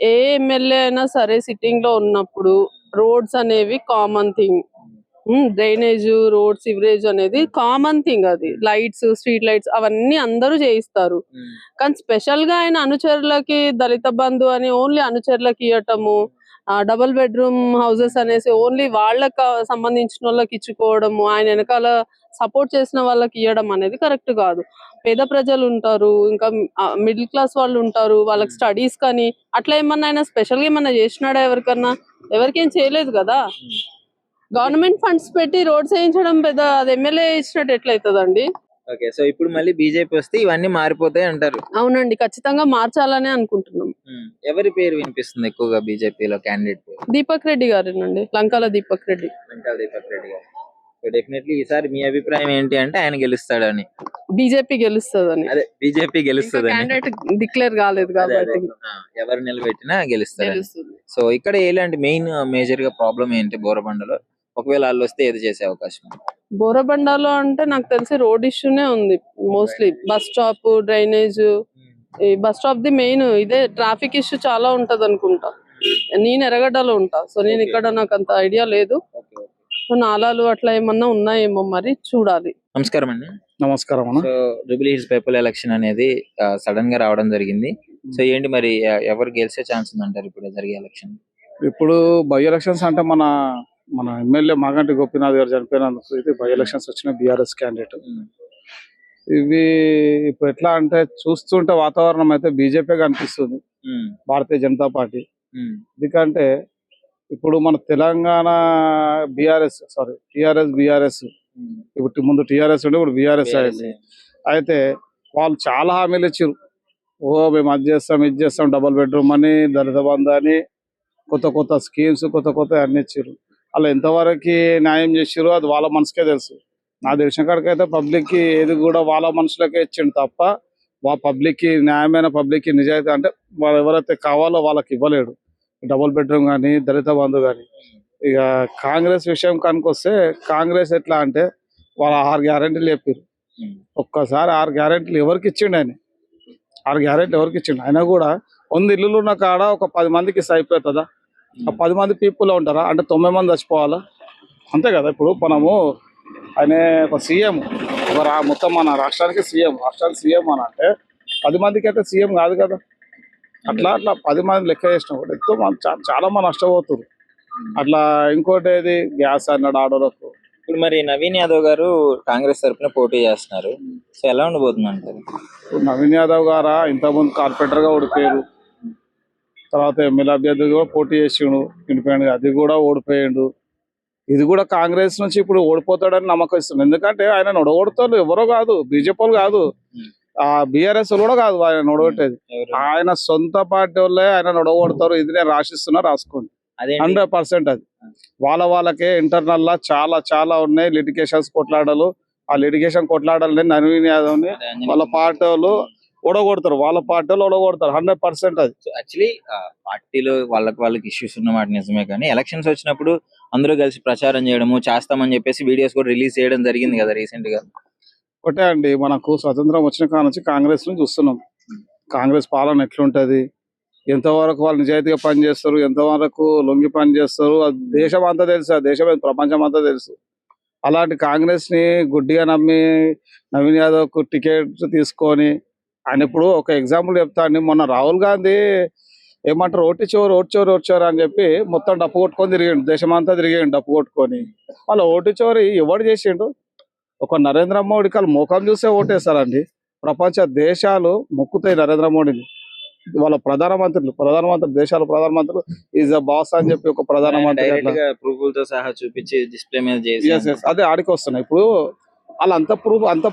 ఏ ఎమ్మెల్యే అయినా సరే సిట్టింగ్ లో ఉన్నప్పుడు రోడ్స్ అనేవి common thing. Drainage, road, sewerage అనేది కామన్ థింగ్. అది లైట్స్, స్ట్రీట్ లైట్స్ అవన్నీ అందరూ చేయిస్తారు. కానీ స్పెషల్ గా ఆయన అనుచరులకి దళిత బంధు అని ఓన్లీ అనుచరులకి ఇవ్వటము, డబుల్ బెడ్రూమ్ హౌసెస్ అనేసి ఓన్లీ వాళ్ళకి సంబంధించిన వాళ్ళకి ఇచ్చుకోవడము, ఆయన వెనకాల సపోర్ట్ చేసిన వాళ్ళకి ఇవ్వడం అనేది కరెక్ట్ కాదు. పేద ప్రజలు ఉంటారు, ఇంకా మిడిల్ క్లాస్ వాళ్ళు ఉంటారు, వాళ్ళకి స్టడీస్ కానీ అట్లా ఏమన్నా ఆయన స్పెషల్ గా ఏమన్నా చేసినాడా? ఎవరికన్నా? ఎవరికేం చేయలేదు కదా. గవర్నమెంట్ ఫండ్స్ పెట్టి రోడ్స్ వేయించడం పెద్ద అది ఎమ్మెల్యే ఇచ్చినట్టు ఎట్లయితుందండి? ఓకే, సో ఇప్పుడు మళ్ళీ బీజేపీ వస్తే ఇవన్నీ మారిపోతాయి అంటారు? అవునండి, ఖచ్చితంగా మార్చాలనే అనుకుంటున్నాం. ఎవరి పేరు వినిపిస్తుంది ఎక్కువగా బీజేపీలో క్యాండిడేట్? దీపక్ రెడ్డి గారేనండి, లంకాల దీపక్ రెడ్డి. దీపక్ రెడ్డి గారు. సో డెఫినెట్లీ ఈసారి మీ అభిప్రాయం ఏంటి అంటే ఆయన గెలుస్తాడని? బీజేపీ గెలుస్తుందని. అదే బీజేపీ గెలుస్తుందని. క్యాండిడేట్ డిక్లేర్ కాలేదు కాబట్టి ఎవరు నిలబెట్టినా గెలుస్తారు. సో ఇక్కడ ఎలాంటి మెయిన్ మేజర్ గా ప్రాబ్లం ఏంటి బోరబండలో? ఒకవేళ వాళ్ళు వస్తే ఏది చేసే అవకాశం? బోరబండాలో అంటే నాకు తెలిసి రోడ్ ఇష్యూనే ఉంది మోస్ట్లీ. Bus stop, drainage. ఈ బస్ స్టాప్ ది మెయిన్ ఇదే. ట్రాఫిక్ ఇష్యూ చాలా ఉంటది అనుకుంటా. నేను ఎర్రగడ్డలో ఉంటా, సో నేను ఇక్కడ నాకు అంత ఐడియా లేదు. సో నాలాలు అట్లా ఏమన్నా ఉన్నాయేమో మరి చూడాలి. నమస్కారం అండి. నమస్కారం. సో జూబ్లీ హిల్స్ పైపుల్ ఎలక్షన్ అనేది సడన్ గా రావడం జరిగింది. సో ఏంటి మరి ఎవరు గెలిచే ఛాన్స్ ఉందంటారు ఇప్పుడు జరిగే ఎలక్షన్? ఇప్పుడు బై ఎలక్షన్స్ అంటే మన ఎమ్మెల్యే మాగంటి గోపీనాథ్ గారు చనిపోయినందుకు ఇది బై ఎలక్షన్స్ వచ్చిన బీఆర్ఎస్ క్యాండిడేట్. ఇవి ఇప్పుడు ఎట్లా అంటే చూస్తుంటే వాతావరణం అయితే బీజేపీ కనిపిస్తుంది, భారతీయ జనతా పార్టీ. ఎందుకంటే ఇప్పుడు మన తెలంగాణ టిఆర్ఎస్ బీఆర్ఎస్, ఇప్పుడు ముందు టిఆర్ఎస్ ఉండే ఇప్పుడు బీఆర్ఎస్ అయింది. అయితే వాళ్ళు చాలా హామీలు ఇచ్చారు. మేము అది చేస్తాం, ఇది చేస్తాం, డబుల్ బెడ్రూమ్ అని, దళిత బంధు అని, కొత్త స్కీమ్స్ కొత్త అన్ని ఇచ్చారు. అలా ఎంతవరకు న్యాయం చేసారు అది వాళ్ళ మనసుకే తెలుసు. నా తెలిసిన కాడికైతే పబ్లిక్ కి ఏది కూడా వాళ్ళ మనుషులకే ఇచ్చిండు తప్ప పబ్లిక్ కి న్యాయమైన పబ్లిక్ కి నిజాయితీ అంటే వాళ్ళు ఎవరైతే కావాలో వాళ్ళకి ఇవ్వలేడు. డబుల్ బెడ్రూమ్ కానీ, దళిత బంధు కానీ. ఇక కాంగ్రెస్ విషయం కనుకొస్తే కాంగ్రెస్ ఎట్లా అంటే వాళ్ళ 6 గ్యారెంటీలు చెప్పారు. ఒక్కసారి 6 గ్యారెంటీలు ఎవరికి ఇచ్చిండు ఆయన? 6 గ్యారెంటీలు ఎవరికి ఇచ్చిండు? ఆయన కూడా 100 ఇల్లులు ఉన్న కాడ ఒక 10 మందికి అయిపోతుందా? ఆ 10 మంది పీపుల్ ఉంటారా? అంటే 9 మంది చచ్చిపోవాలా? అంతే కదా. ఇప్పుడు మనము ఆయన ఒక సీఎం, మొత్తం మన రాష్ట్రానికి సీఎం అని అంటే 10 మందికి అయితే సీఎం కాదు కదా. అట్లా 10 మంది లెక్క చేసినప్పుడు ఎంతో చాలా మంది నష్టపోతుంది. అట్లా ఇంకోటి ఏది గ్యాస్ అన్నాడు ఆడోలకు. ఇప్పుడు మరి నవీన్ యాదవ్ గారు కాంగ్రెస్ తరఫున పోటీ చేస్తున్నారు. సో ఎలా ఉండబోతుంది అంటారు? నవీన్ యాదవ్ గారా ఇంతకుముందు కార్పొరేటర్ గా ఓడిపోయారు, తర్వాత ఎమ్మెల్యే అభ్యర్థి కూడా పోటీ చేసిండు ఇండిపెండెంట్ గా, అది కూడా ఓడిపోయాడు. ఇది కూడా కాంగ్రెస్ నుంచి ఇప్పుడు ఓడిపోతాడని నమ్మకం ఇస్తుంది. ఎందుకంటే ఆయన ఓడగొడతారు ఎవరో కాదు, బీజేపీ వాళ్ళు కాదు, బీఆర్ఎస్ కూడా కాదు ఆయన ఓడగొట్టేది. ఆయన సొంత పార్టీ వాళ్ళే ఆయన ఓడగొడతారు. ఇది నేను రాసిస్తున్నా, రాసుకోండి. 100% అది వాళ్ళకే ఇంటర్నల్ లా చాలా ఉన్నాయి లిటిగేషన్స్ కొట్లాడలు. ఆ లిటిగేషన్ కొట్లాడాలని నవీన్ యాదవ్ ని వాళ్ళ పార్టీ వాళ్ళు ఓడగొడతారు, వాళ్ళ పార్టీలో ఓడగొడతారు 100% అది. సో యాక్చువల్లీ పార్టీలో వాళ్ళకి ఇష్యూస్ ఉన్న మాట నిజమే, కానీ ఎలక్షన్స్ వచ్చినప్పుడు అందరూ కలిసి ప్రచారం చేయడము చేస్తామని చెప్పేసి వీడియోస్ కూడా రిలీజ్ చేయడం జరిగింది కదా రీసెంట్ గా. ఒకటే అండి, మనకు స్వతంత్రం వచ్చిన కాడ నుంచి కాంగ్రెస్ ని చూస్తున్నాం. కాంగ్రెస్ పాలన ఎట్లుంటది, ఎంతవరకు వాళ్ళు నిజాయితీగా పనిచేస్తారు, ఎంతవరకు లొంగి పనిచేస్తారు, అది దేశం అంతా తెలుసు, ఆ దేశం ప్రపంచం అంతా తెలుసు. అలాంటి కాంగ్రెస్ ని గుడ్డిగా నమ్మి నవీన్ యాదవ్ కు టికెట్ తీసుకొని ఆయన ఇప్పుడు ఒక ఎగ్జాంపుల్ చెప్తా అండి. మొన్న రాహుల్ గాంధీ ఏమంటారు, ఓటు చోరు అని చెప్పి మొత్తం డప్పు కొట్టుకొని తిరిగిండు, దేశమంతా తిరిగిండు డప్పు కొట్టుకొని. వాళ్ళ ఓటు చోరీ ఎవడు చేసిండు? ఒక నరేంద్ర మోడీ వాళ్ళు ముఖం చూసే ఓటేస్తారండి. ప్రపంచ దేశాలు మొక్కుతాయి నరేంద్ర మోడీని. వాళ్ళ ప్రధానమంత్రి దేశాల ప్రధానమంత్రులు ఈజ్ ద బాస్ అని చెప్పి ఒక ప్రధానమంత్రి డైరెక్ట్ గా ప్రూఫ్లతో తో సహా చూపించి డిస్ప్లే మీద చేసి Yes, yes. అదే ఆడికి వస్తున్నాయి. ఇప్పుడు వాళ్ళు అంత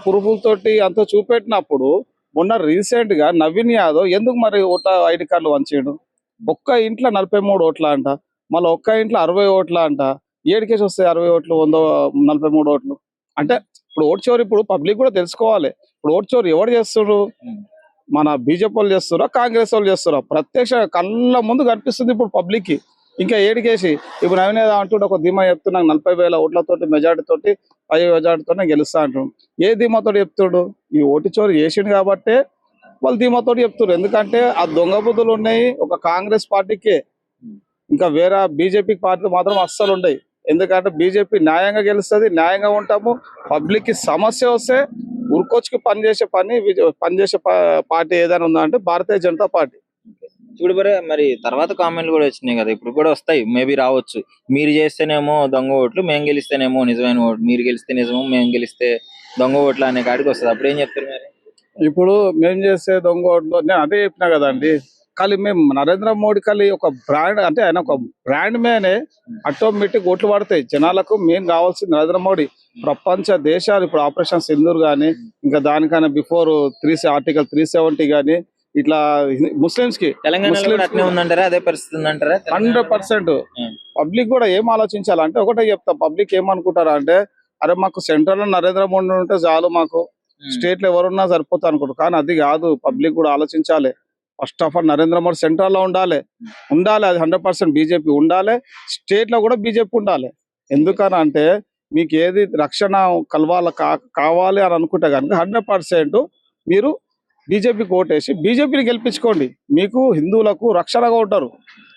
ప్రూఫ్ల తోటి అంత చూపెట్టినప్పుడు మొన్న రీసెంట్ గా నవీన్ యాదవ్ ఎందుకు మరి ఓట్ల ఐడి కార్డులు వంచాడు? ఒక్క ఇంట్లో 43 ఓట్ల అంట, మళ్ళీ ఒక్క ఇంట్లో 60 ఓట్ల అంట. ఏడికేసి వస్తాయి 60 ఓట్లు 43 ఓట్లు అంటే? ఇప్పుడు ఓటు చోరు ఇప్పుడు పబ్లిక్ కూడా తెలుసుకోవాలి. ఇప్పుడు ఓటు చోరు ఎవరు చేస్తున్నారు? మన బీజేపీ వాళ్ళు చేస్తారా, కాంగ్రెస్ వాళ్ళు చేస్తారా? ప్రత్యక్ష కళ్ళ ముందు కనిపిస్తుంది ఇప్పుడు పబ్లిక్ కి. ఇంకా ఏడికేసి ఇప్పుడు నవీన్ యాదవ్ అంటుంటే ఒక ధీమా చెప్తున్నా 40,000 ఓట్లతోటి మెజార్టీ తోటి 10 మెజార్టీతోనే గెలుస్తా అంటున్నాడు. ఏ ధీమాతోటి చెప్తుడు? ఈ ఓటు చోరు చేసిండు కాబట్టి వాళ్ళు ధీమాతోటి చెప్తున్నారు. ఎందుకంటే ఆ దొంగ బుద్ధులు ఉన్నాయి ఒక కాంగ్రెస్ పార్టీకే, ఇంకా వేరే బీజేపీ పార్టీ మాత్రం అస్సలు ఉండయి. ఎందుకంటే బీజేపీ న్యాయంగా గెలుస్తుంది, న్యాయంగా ఉంటాము. పబ్లిక్ కి సమస్య వస్తే ఉరికొచ్చుకు పనిచేసే పార్టీ ఏదైనా ఉందా అంటే భారతీయ జనతా పార్టీ. ఇప్పుడు మరి తర్వాత కామెంట్లు కూడా వచ్చినాయి కదా, ఇప్పుడు కూడా వస్తాయి, మేబీ రావచ్చు. మీరు చేస్తేనేమో దొంగ ఓట్లు, మేము గెలిస్తేనేమో నిజమైన ఓట్లు, మీరు గెలిస్తే నిజము, మేము గెలిస్తే దొంగ ఓట్లు అనే కాడికి వస్తుంది. అప్పుడు ఏం చెప్తారు మరి? ఇప్పుడు మేము చేసే దొంగ ఓట్లు నేను అదే చెప్పినా కదండి. కానీ మేము నరేంద్ర మోడీ కలి ఒక బ్రాండ్, అంటే ఆయన ఒక బ్రాండ్ మేనే ఆటోమేటిక్ ఓట్లు పడతాయి జనాలకు. మెయిన్ కావాల్సింది నరేంద్ర మోడీ. ప్రపంచ దేశాలు ఇప్పుడు ఆపరేషన్ సింధూర్ గానీ, ఇంకా దానికన్నా బిఫోర్ ఆర్టికల్ 370 గానీ, ఇట్లా ముస్లింస్ కి తెలంగాణలో కూడా అట్నే ఉందంటారా? అదే పరిస్థితి ఉందంటారా? 100% పబ్లిక్ కూడా ఏం ఆలోచించాలంటే ఒకటే చెప్తా. పబ్లిక్ ఏమనుకుంటారా అంటే, అరే మాకు సెంట్రల్ లో నరేంద్ర మోడీ ఉంటే చాలు, మాకు స్టేట్ లో ఎవరున్నా సరిపోతా అనుకుంటారు. కానీ అది కాదు, పబ్లిక్ కూడా ఆలోచించాలి. First of all Narendra Modi central లో ఉండాలి, అది 100% బీజేపీ ఉండాలి. స్టేట్ లో కూడా బీజేపీ ఉండాలి. ఎందుకని అంటే మీకు ఏది రక్షణ కావాలి అని అనుకుంటే కనుక 100% మీరు బీజేపీకి ఓటేసి బీజేపీని గెలిపించుకోండి. మీకు హిందువులకు రక్షణగా ఉంటారు.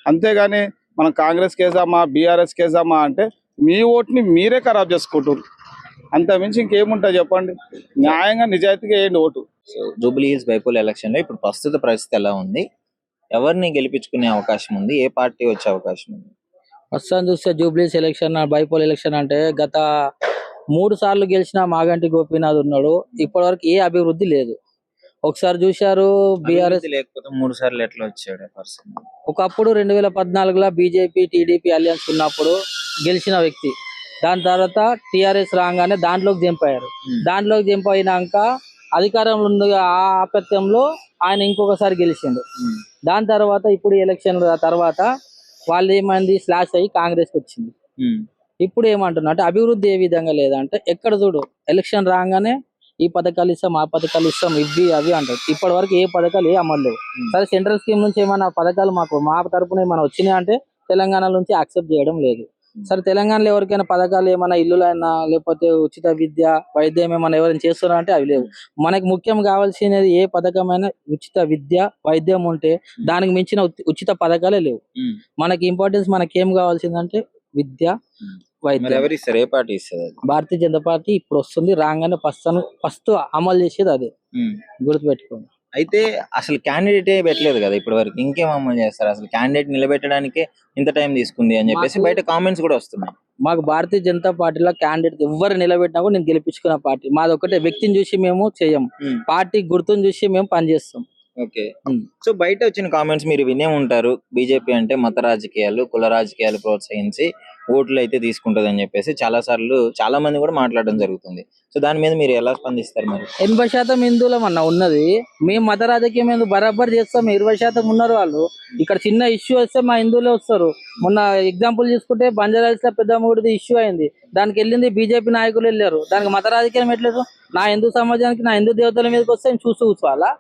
అంతేగాని మనం కాంగ్రెస్ కేసామా, బీఆర్ఎస్ కేసామా అంటే మీ ఓటుని మీరే ఖరాబ్ చేసుకుంటారు. అంత మించి ఇంకేముంటుంది చెప్పండి? న్యాయంగా నిజాయితీగా వేయండి vote. So Jubilee hills bypoll election లో ఇప్పుడు ప్రస్తుత పరిస్థితి ఎలా ఉంది? ఎవరిని గెలిపించుకునే అవకాశం ఉంది? ఏ పార్టీ వచ్చే అవకాశం ఉంది? ప్రస్తుతం చూస్తే జూబ్లీస్ ఎలక్షన్, బైపోల్ ఎలక్షన్ అంటే గత 3 సార్లు గెలిచిన మాగంటి గోపీనాథ్ ఉన్నాడు. ఇప్పటి వరకు ఏ అభివృద్ధి లేదు. ఒకసారి చూశారు బీఆర్ఎస్, లేకపోతే 3 సార్లు ఎట్లా వచ్చాడు పర్సన్? ఒకప్పుడు 2014లో బీజేపీ టీడీపీ అలయన్స్ ఉన్నప్పుడు గెలిచిన వ్యక్తి. దాని తర్వాత టీఆర్ఎస్ రాగానే దాంట్లోకి జంప్ అయ్యారు. దాంట్లోకి జంప్ అయినాక అధికారంలో ఉంది ఆ ఆపత్యంలో ఆయన ఇంకొకసారి గెలిచిండు. దాని తర్వాత ఇప్పుడు ఎలక్షన్ తర్వాత వాళ్ళు ఏమైంది, స్లాష్ అయ్యి కాంగ్రెస్ వచ్చింది. ఇప్పుడు ఏమంటున్నా అంటే అభివృద్ధి ఏ విధంగా లేదంటే, ఎక్కడ చూడు ఎలక్షన్ రాగానే ఈ పథకాలు ఇస్తాం, ఆ పథకాలు ఇస్తాం, ఇవి అవి అంటారు. ఇప్పటి వరకు ఏ పథకాలు ఏ అమలు లేవు. సరే సెంట్రల్ స్కీమ్ నుంచి ఏమైనా పథకాలు మా తరపున ఏమైనా వచ్చినాయి అంటే తెలంగాణ నుంచి యాక్సెప్ట్ చేయడం లేదు. సరే తెలంగాణలో ఎవరికైనా పథకాలు ఏమైనా ఇల్లులైనా లేకపోతే ఉచిత విద్య వైద్యం ఏమైనా ఎవరైనా చేస్తున్నారంటే అవి లేవు. మనకి ముఖ్యం కావాల్సినది ఏ పథకమైనా ఉచిత విద్య వైద్యం ఉంటే దానికి మించిన ఉచిత పథకాలే లేవు. మనకి ఇంపార్టెన్స్ మనకేం కావాల్సిందంటే విద్య వైద్యం. ఎవరిస్తారు? ఏ పార్టీ ఇస్తుంది? భారతీయ జనతా పార్టీ ఇప్పుడు వస్తుంది. రాగానే ఫస్ట్ అమలు చేసేది అదే, గుర్తుపెట్టుకోండి. అయితే అసలు క్యాండిడేటే పెట్టలేదు కదా ఇప్పటి వరకు, ఇంకేం అమలు చేస్తారు? అసలు క్యాండిడేట్ నిలబెట్టడానికే ఇంత టైం తీసుకుంది అని చెప్పేసి బయట కామెంట్స్ కూడా వస్తున్నాయి. మాకు భారతీయ జనతా పార్టీలో క్యాండిడేట్ ఎవరు నిలబెట్టినా కూడా నేను గెలిపించుకున్న పార్టీ మాది. ఒకటే వ్యక్తిని చూసి మేము చేయము, పార్టీ గుర్తుని చూసి మేము పనిచేస్తాం. ఓకే. సో బయట వచ్చిన కామెంట్స్ మీరు వినే ఉంటారు, బీజేపీ అంటే మత రాజకీయాలు, కుల రాజకీయాలు ప్రోత్సహించి ఓట్లు అయితే తీసుకుంటది అని చెప్పేసి చాలా మంది కూడా మాట్లాడడం జరుగుతుంది. సో దాని మీద మీరు ఎలా స్పందిస్తారు? మరి 80% హిందువులం అన్న ఉన్నది, మేము మత రాజకీయం ఎందుకు బరాబర్ చేస్తాం. 20% ఉన్నారు వాళ్ళు. ఇక్కడ చిన్న ఇష్యూ వస్తే మా హిందువులే వస్తారు. మొన్న ఎగ్జాంపుల్ తీసుకుంటే బంజారాహిల్స్ లో పెద్ద మూడిది ఇష్యూ అయింది, దానికి వెళ్ళింది బీజేపీ నాయకులు వెళ్ళారు. దానికి మత రాజకీయం ఎట్లేదు? నా హిందూ సమాజానికి నా హిందూ దేవతల మీదకి వస్తే చూస్తూ కూర్చోవాలా?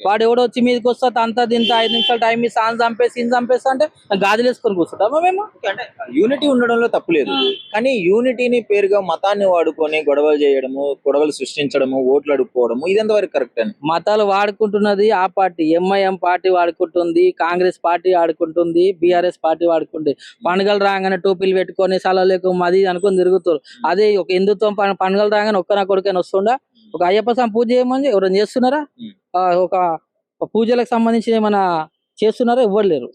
వాడు ఎవడో వచ్చి మీదకి వస్తా అంతా దీంతో 5 నిమిషాలు టైం ఇస్తా అని చంపేసి ఇన్ని చంపేస్తా అంటే గాజులు వేసుకొని కూర్చుంటామా మేము? అంటే యూనిటీ ఉండడంలో తప్పులేదు, కానీ యూనిటీని పేరుగా మతాన్ని వాడుకొని గొడవలు చేయడము, గొడవలు సృష్టించడము, ఓట్లు అడుక్కోవడము, ఇది ఎంతవరకు కరెక్ట్ అని? మతాలు వాడుకుంటున్నది ఆ పార్టీ, ఎంఐఎం పార్టీ వాడుకుంటుంది, కాంగ్రెస్ పార్టీ ఆడుకుంటుంది, బీఆర్ఎస్ పార్టీ వాడుకుంటుంది. పండుగలు రాగానే టోపీలు పెట్టుకొని సలహలేకు మది అనుకొని తిరుగుతారు. అదే ఒక హిందుత్వం పండుగలు రాగానే ఒక్క కొడుకైనా వస్తుండా? ఒక అయ్యప్ప స్వామి పూజ చేయమని ఎవరైనా చేస్తున్నారా? ఒక పూజలకు సంబంధించిన ఏమైనా చేస్తున్నారా? ఎవ్వరు లేరు.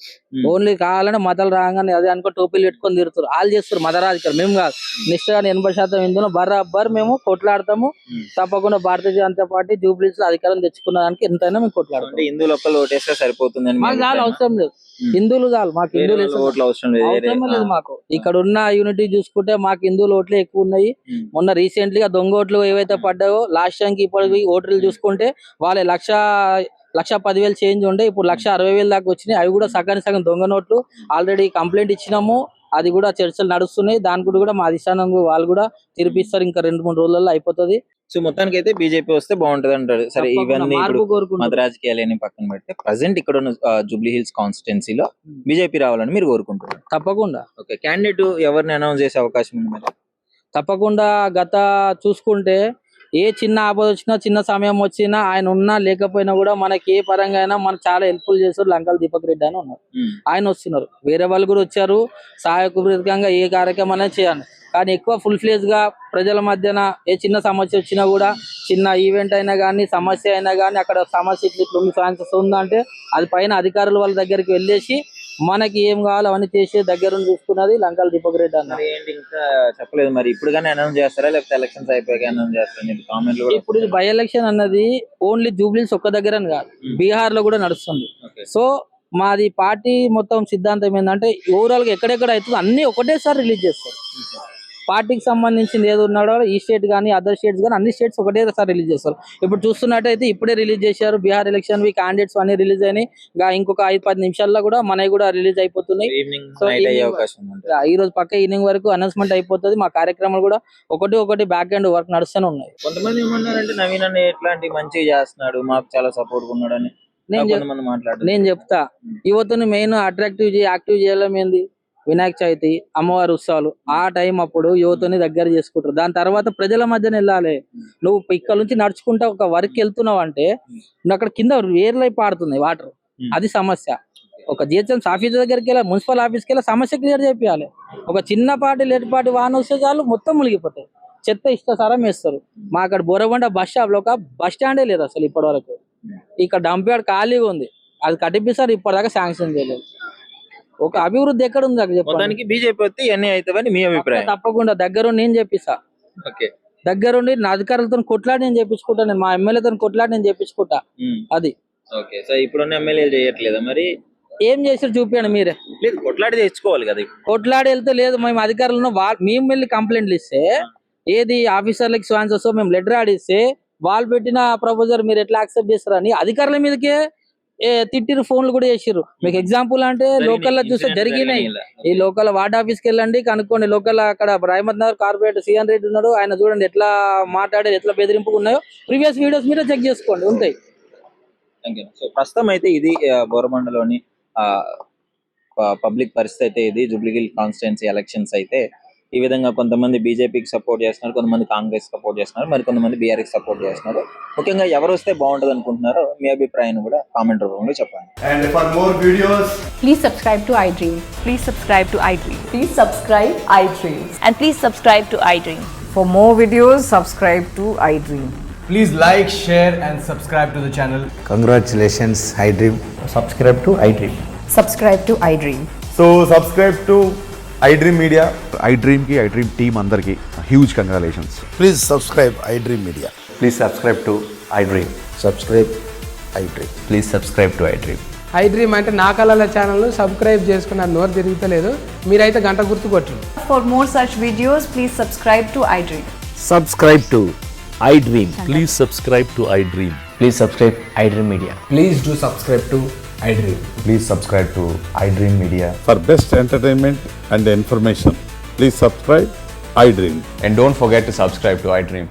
ఓన్లీ కావాలంటే మతాలు రాగానే అదే అనుకో టోపీలు పెట్టుకొని తిరుగుతారు. వాళ్ళు చేస్తారు మత రాజకీయాలు. మేము కాదు, నిష్ఠగా 80% ఇందులో బరాబర్ మేము కొట్లాడతాము. తప్పకుండా భారతీయ జనతా పార్టీ జూబ్లీస్ లో అధికారం తెచ్చుకున్న దానికి ఎంతైనా మేము కొట్లాడతాం. అంటే హిందువులు ఒక్కళ్ళు ఓటేస్తే సరిపోతుందని మాకు చాలు, అవసరం లేదు. హిందువులు చాలు మాకు, హిందువులు ఓట్లు అవసరం అవసరమే లేదు మాకు. ఇక్కడ ఉన్న యూనిటీ చూసుకుంటే మాకు హిందువుల ఓట్లే ఎక్కువ ఉన్నాయి. మొన్న రీసెంట్లీగా దొంగ ఓట్లు ఏవైతే పడ్డాయో లాస్ట్ టైం కి ఇప్పటికి ఓట్లు చూసుకుంటే వాళ్ళ 1,10,000 చేంజ్ ఉండే, ఇప్పుడు 1,60,000 దాకా వచ్చినాయి. అవి కూడా సగం దొంగ నోట్లు. ఆల్రెడీ కంప్లైంట్ ఇచ్చినాము, అది కూడా చర్చలు నడుస్తున్నాయి. దాని కూడా మా అధిష్టానం వాళ్ళు కూడా తీర్పిస్తారు. ఇంకా 2-3 రోజులలో అయిపోతుంది. సో మొత్తానికి అయితే బీజేపీ వస్తే బాగుంటది అంటారు. సరే, ఇవన్నీ ఇప్పుడు మత రాజకీయాలని పక్కన పెడితే ప్రజెంట్ ఇక్కడ ఉన్న జూబ్లీ హిల్స్ కాన్స్టిట్యున్సీలో బీజేపీ రావాలని మీరు కోరుకుంటున్నారు? తప్పకుండా. ఓకే, క్యాండిడేట్ ఎవరిని అనౌన్స్ చేసే అవకాశం ఉంది మరి? తప్పకుండా. గత చూసుకుంటే ఏ చిన్న ఆపద వచ్చినా, చిన్న సమయం వచ్చినా, ఆయన ఉన్నా లేకపోయినా కూడా మనకి ఏ పరంగా అయినా మనకు చాలా హెల్ప్ఫుల్ చేస్తారు. లంకల్ దీపక్ రెడ్డి అని ఉన్నారు, ఆయన వస్తున్నారు. వేరే వాళ్ళు కూడా వచ్చారు, సహాయకుగా ఏ కార్యక్రమం అనేది చేయాలి. కానీ ఎక్కువ ఫుల్ ఫ్లేజ్ గా ప్రజల మధ్యన ఏ చిన్న సమస్య వచ్చినా కూడా, చిన్న ఈవెంట్ అయినా కానీ, సమస్య అయినా కానీ, అక్కడ సమస్య ఇట్లా ఛాన్సెస్ ఉందంటే అది పైన అధికారులు వాళ్ళ దగ్గరికి వెళ్ళేసి మనకి ఏం కావాలో అవన్నీ చేసి దగ్గర చూసుకున్నది లంకల్ దీపక్ రెడ్డి అన్న. ఏంటి ఇంకా చెప్పలేదు మరి, ఇప్పుడు కానీ అనౌన్స్ చేస్తారా లేకపోతే ఎలక్షన్స్ అయిపోయాక అనౌన్స్ చేస్తారా? కామెంట్లు ఇప్పుడు ఇది బై ఎలక్షన్ అన్నది ఓన్లీ జూబ్లీస్ ఒక్క దగ్గర కాదు, బీహార్ లో కూడా నడుస్తుంది. సో మాది పార్టీ మొత్తం సిద్ధాంతం ఏంటంటే ఓవరాల్ గా ఎక్కడెక్కడ అవుతుందో అన్ని ఒకటేసారి రిలీజ్ చేస్తారు. పార్టీకి సంబంధించింది ఏది ఉన్నాడో ఈ స్టేట్ కానీ అదర్ స్టేట్స్ కానీ అన్ని స్టేట్స్ ఒకటేసారి రిలీజ్ చేస్తారు. ఇప్పుడు చూస్తున్నట్టయితే ఇప్పుడే రిలీజ్ చేశారు బీహార్ ఎలక్షన్ క్యాండిడేట్స్ అన్ని రిలీజ్ అయినాయి. ఇంకొక 5-10 నిమిషాల్లో కూడా మనవి కూడా రిలీజ్ అయిపోతున్నాయి. ఈ రోజు పక్క ఈవినింగ్ వరకు అనౌన్స్మెంట్ అయిపోతుంది. మా కార్యక్రమాలు కూడా ఒకటి బ్యాక్ అండ్ వర్క్ నడుస్తూనే ఉన్నాయి. కొంతమంది ఏమన్నారంటే నవీన్ అన్న ఎట్లాంటి మంచిగా చేస్తున్నాడు, మాకు చాలా సపోర్ట్ ఉన్నాడని. నేను చెప్తా, యువతను మెయిన్ అట్రాక్టివ్ యాక్టివ్ చేయడం ఏంది, వినాయక చవితి, అమ్మవారి ఉత్సవాలు, ఆ టైం అప్పుడు యువతని దగ్గర చేసుకుంటారు. దాని తర్వాత ప్రజల మధ్యన వెళ్ళాలి. నువ్వు ఇక్కడ నుంచి నడుచుకుంటా ఒక వర్క్ వెళ్తున్నావు అంటే నువ్వు అక్కడ కింద వేర్లై పాడుతున్నాయి వాటర్, అది సమస్య. ఒక జిహెచ్ఎంసీ ఆఫీస్ దగ్గరికి వెళ్ళి, మున్సిపల్ ఆఫీస్కి వెళ్ళి సమస్య క్లియర్ చేయాలి. ఒక చిన్నపాటి లేటిపాటి వాన వస్తే చాలు మొత్తం మునిగిపోతాయి. చెత్త ఇష్టసారం వేస్తారు. మా అక్కడ బోరబండ బస్ స్టాప్ లో ఒక బస్ స్టాండే లేదు అసలు ఇప్పటి వరకు. ఇక్కడ డంప్ యార్డ్ ఖాళీగా ఉంది, అది కట్టిపిస్తారు, ఇప్పటిదాకా శాంక్షన్ చేయలేదు. ఒక అభివృద్ధి ఎక్కడ ఉంది అక్కడ చెప్పడానికి? బీజేపీ వస్తే ఇవన్నీ అవుతావని మీ అభిప్రాయం? తప్పకుండా దగ్గరుండి నేను చెప్పిస్తా. దగ్గరుండి నా అధికారులతో కొట్లాడి నేను చెప్పించుకుంటా, నేను మా ఎమ్మెల్యేతో కొట్లాడి నేను చెప్పించుకుంటా. అది ఇప్పుడున్న ఎమ్మెల్యేలు చేయట్లేదా మరి? ఏం చేసారు చూపించండి మీరే. లేదు, కొట్లాడి తెచ్చుకోవాలి కదా. కొట్లాడి వెళ్తే లేదు, మేము అధికారులను మేము వెళ్ళి కంప్లైంట్లు ఇస్తే ఏది ఆఫీసర్లకి స్వాన్సర్స్ మేము లెటర్ ఆడిస్తే వాళ్ళు పెట్టిన ప్రపోజల్ మీరు ఎట్లా యాక్సెప్ట్ చేస్తారని అధికారుల మీదకే తిట్టిన ఫోన్లు కూడా చేసిర్రు. మీకు ఎగ్జాంపుల్ అంటే లోకల్ లో చూస్తే జరిగినాయి. ఈ లోకల్ వార్డ్ ఆఫీస్కి వెళ్ళండి, కనుక్కోండి. లోకల్ అక్కడ రాయమత్ నగర్ కార్పొరేటర్ సిఎన్ రెడ్డి ఉన్నాడు, ఆయన చూడండి ఎట్లా మాట్లాడారు, ఎట్లా బెదిరింపుగా ఉన్నాయో ప్రీవియస్ వీడియోస్ మీరే చెక్ చేసుకోండి, ఉంటాయి. సో ప్రస్తుతం అయితే ఇది బోరబండలోని పబ్లిక్ పరిస్థితి అయితే ఇది. జూబ్లీ హిల్స్ కాన్స్టిట్యుయెన్సీ ఎలక్షన్స్ అయితే ఈ విధంగా కొంతమంది బీజేపీకి సపోర్ట్ చేస్తున్నారు, కొంతమంది కాంగ్రెస్ సపోర్ట్ చేస్తున్నారు, మరి కొంతమంది బీఆర్ఎస్ సపోర్ట్ చేస్తున్నారు. ముఖ్యంగా ఎవరు వస్తే బాగుంటుంది అనుకుంటున్నారో మీ అభిప్రాయాన్ని కూడా కామెంట్ రూపంలో చెప్పండి. And for more videos, please subscribe to iDream. Please subscribe to iDream. Please subscribe iDream. And please subscribe to iDream. For more videos, subscribe to iDream. please like, share and subscribe to the channel. Congratulations, iDream. Subscribe to iDream. Subscribe to iDream. So subscribe to iDream Media. iDream ki iDream team andarki huge congratulations. Please subscribe iDream Media. Please subscribe to iDream. Subscribe iDream. Please subscribe to iDream. iDream అంటే నా కళల channel subscribe చేసుకున్న నోరు తిరుగుతలేదు, మీరైతే గంట గుర్తు కొట్టండి. For more such videos, please subscribe to iDream. Subscribe to iDream. Please subscribe to iDream. Please subscribe iDream Media. Please do subscribe to iDream. Please subscribe to iDream Media. For best entertainment and information, please subscribe iDream. And don't forget to subscribe to iDream.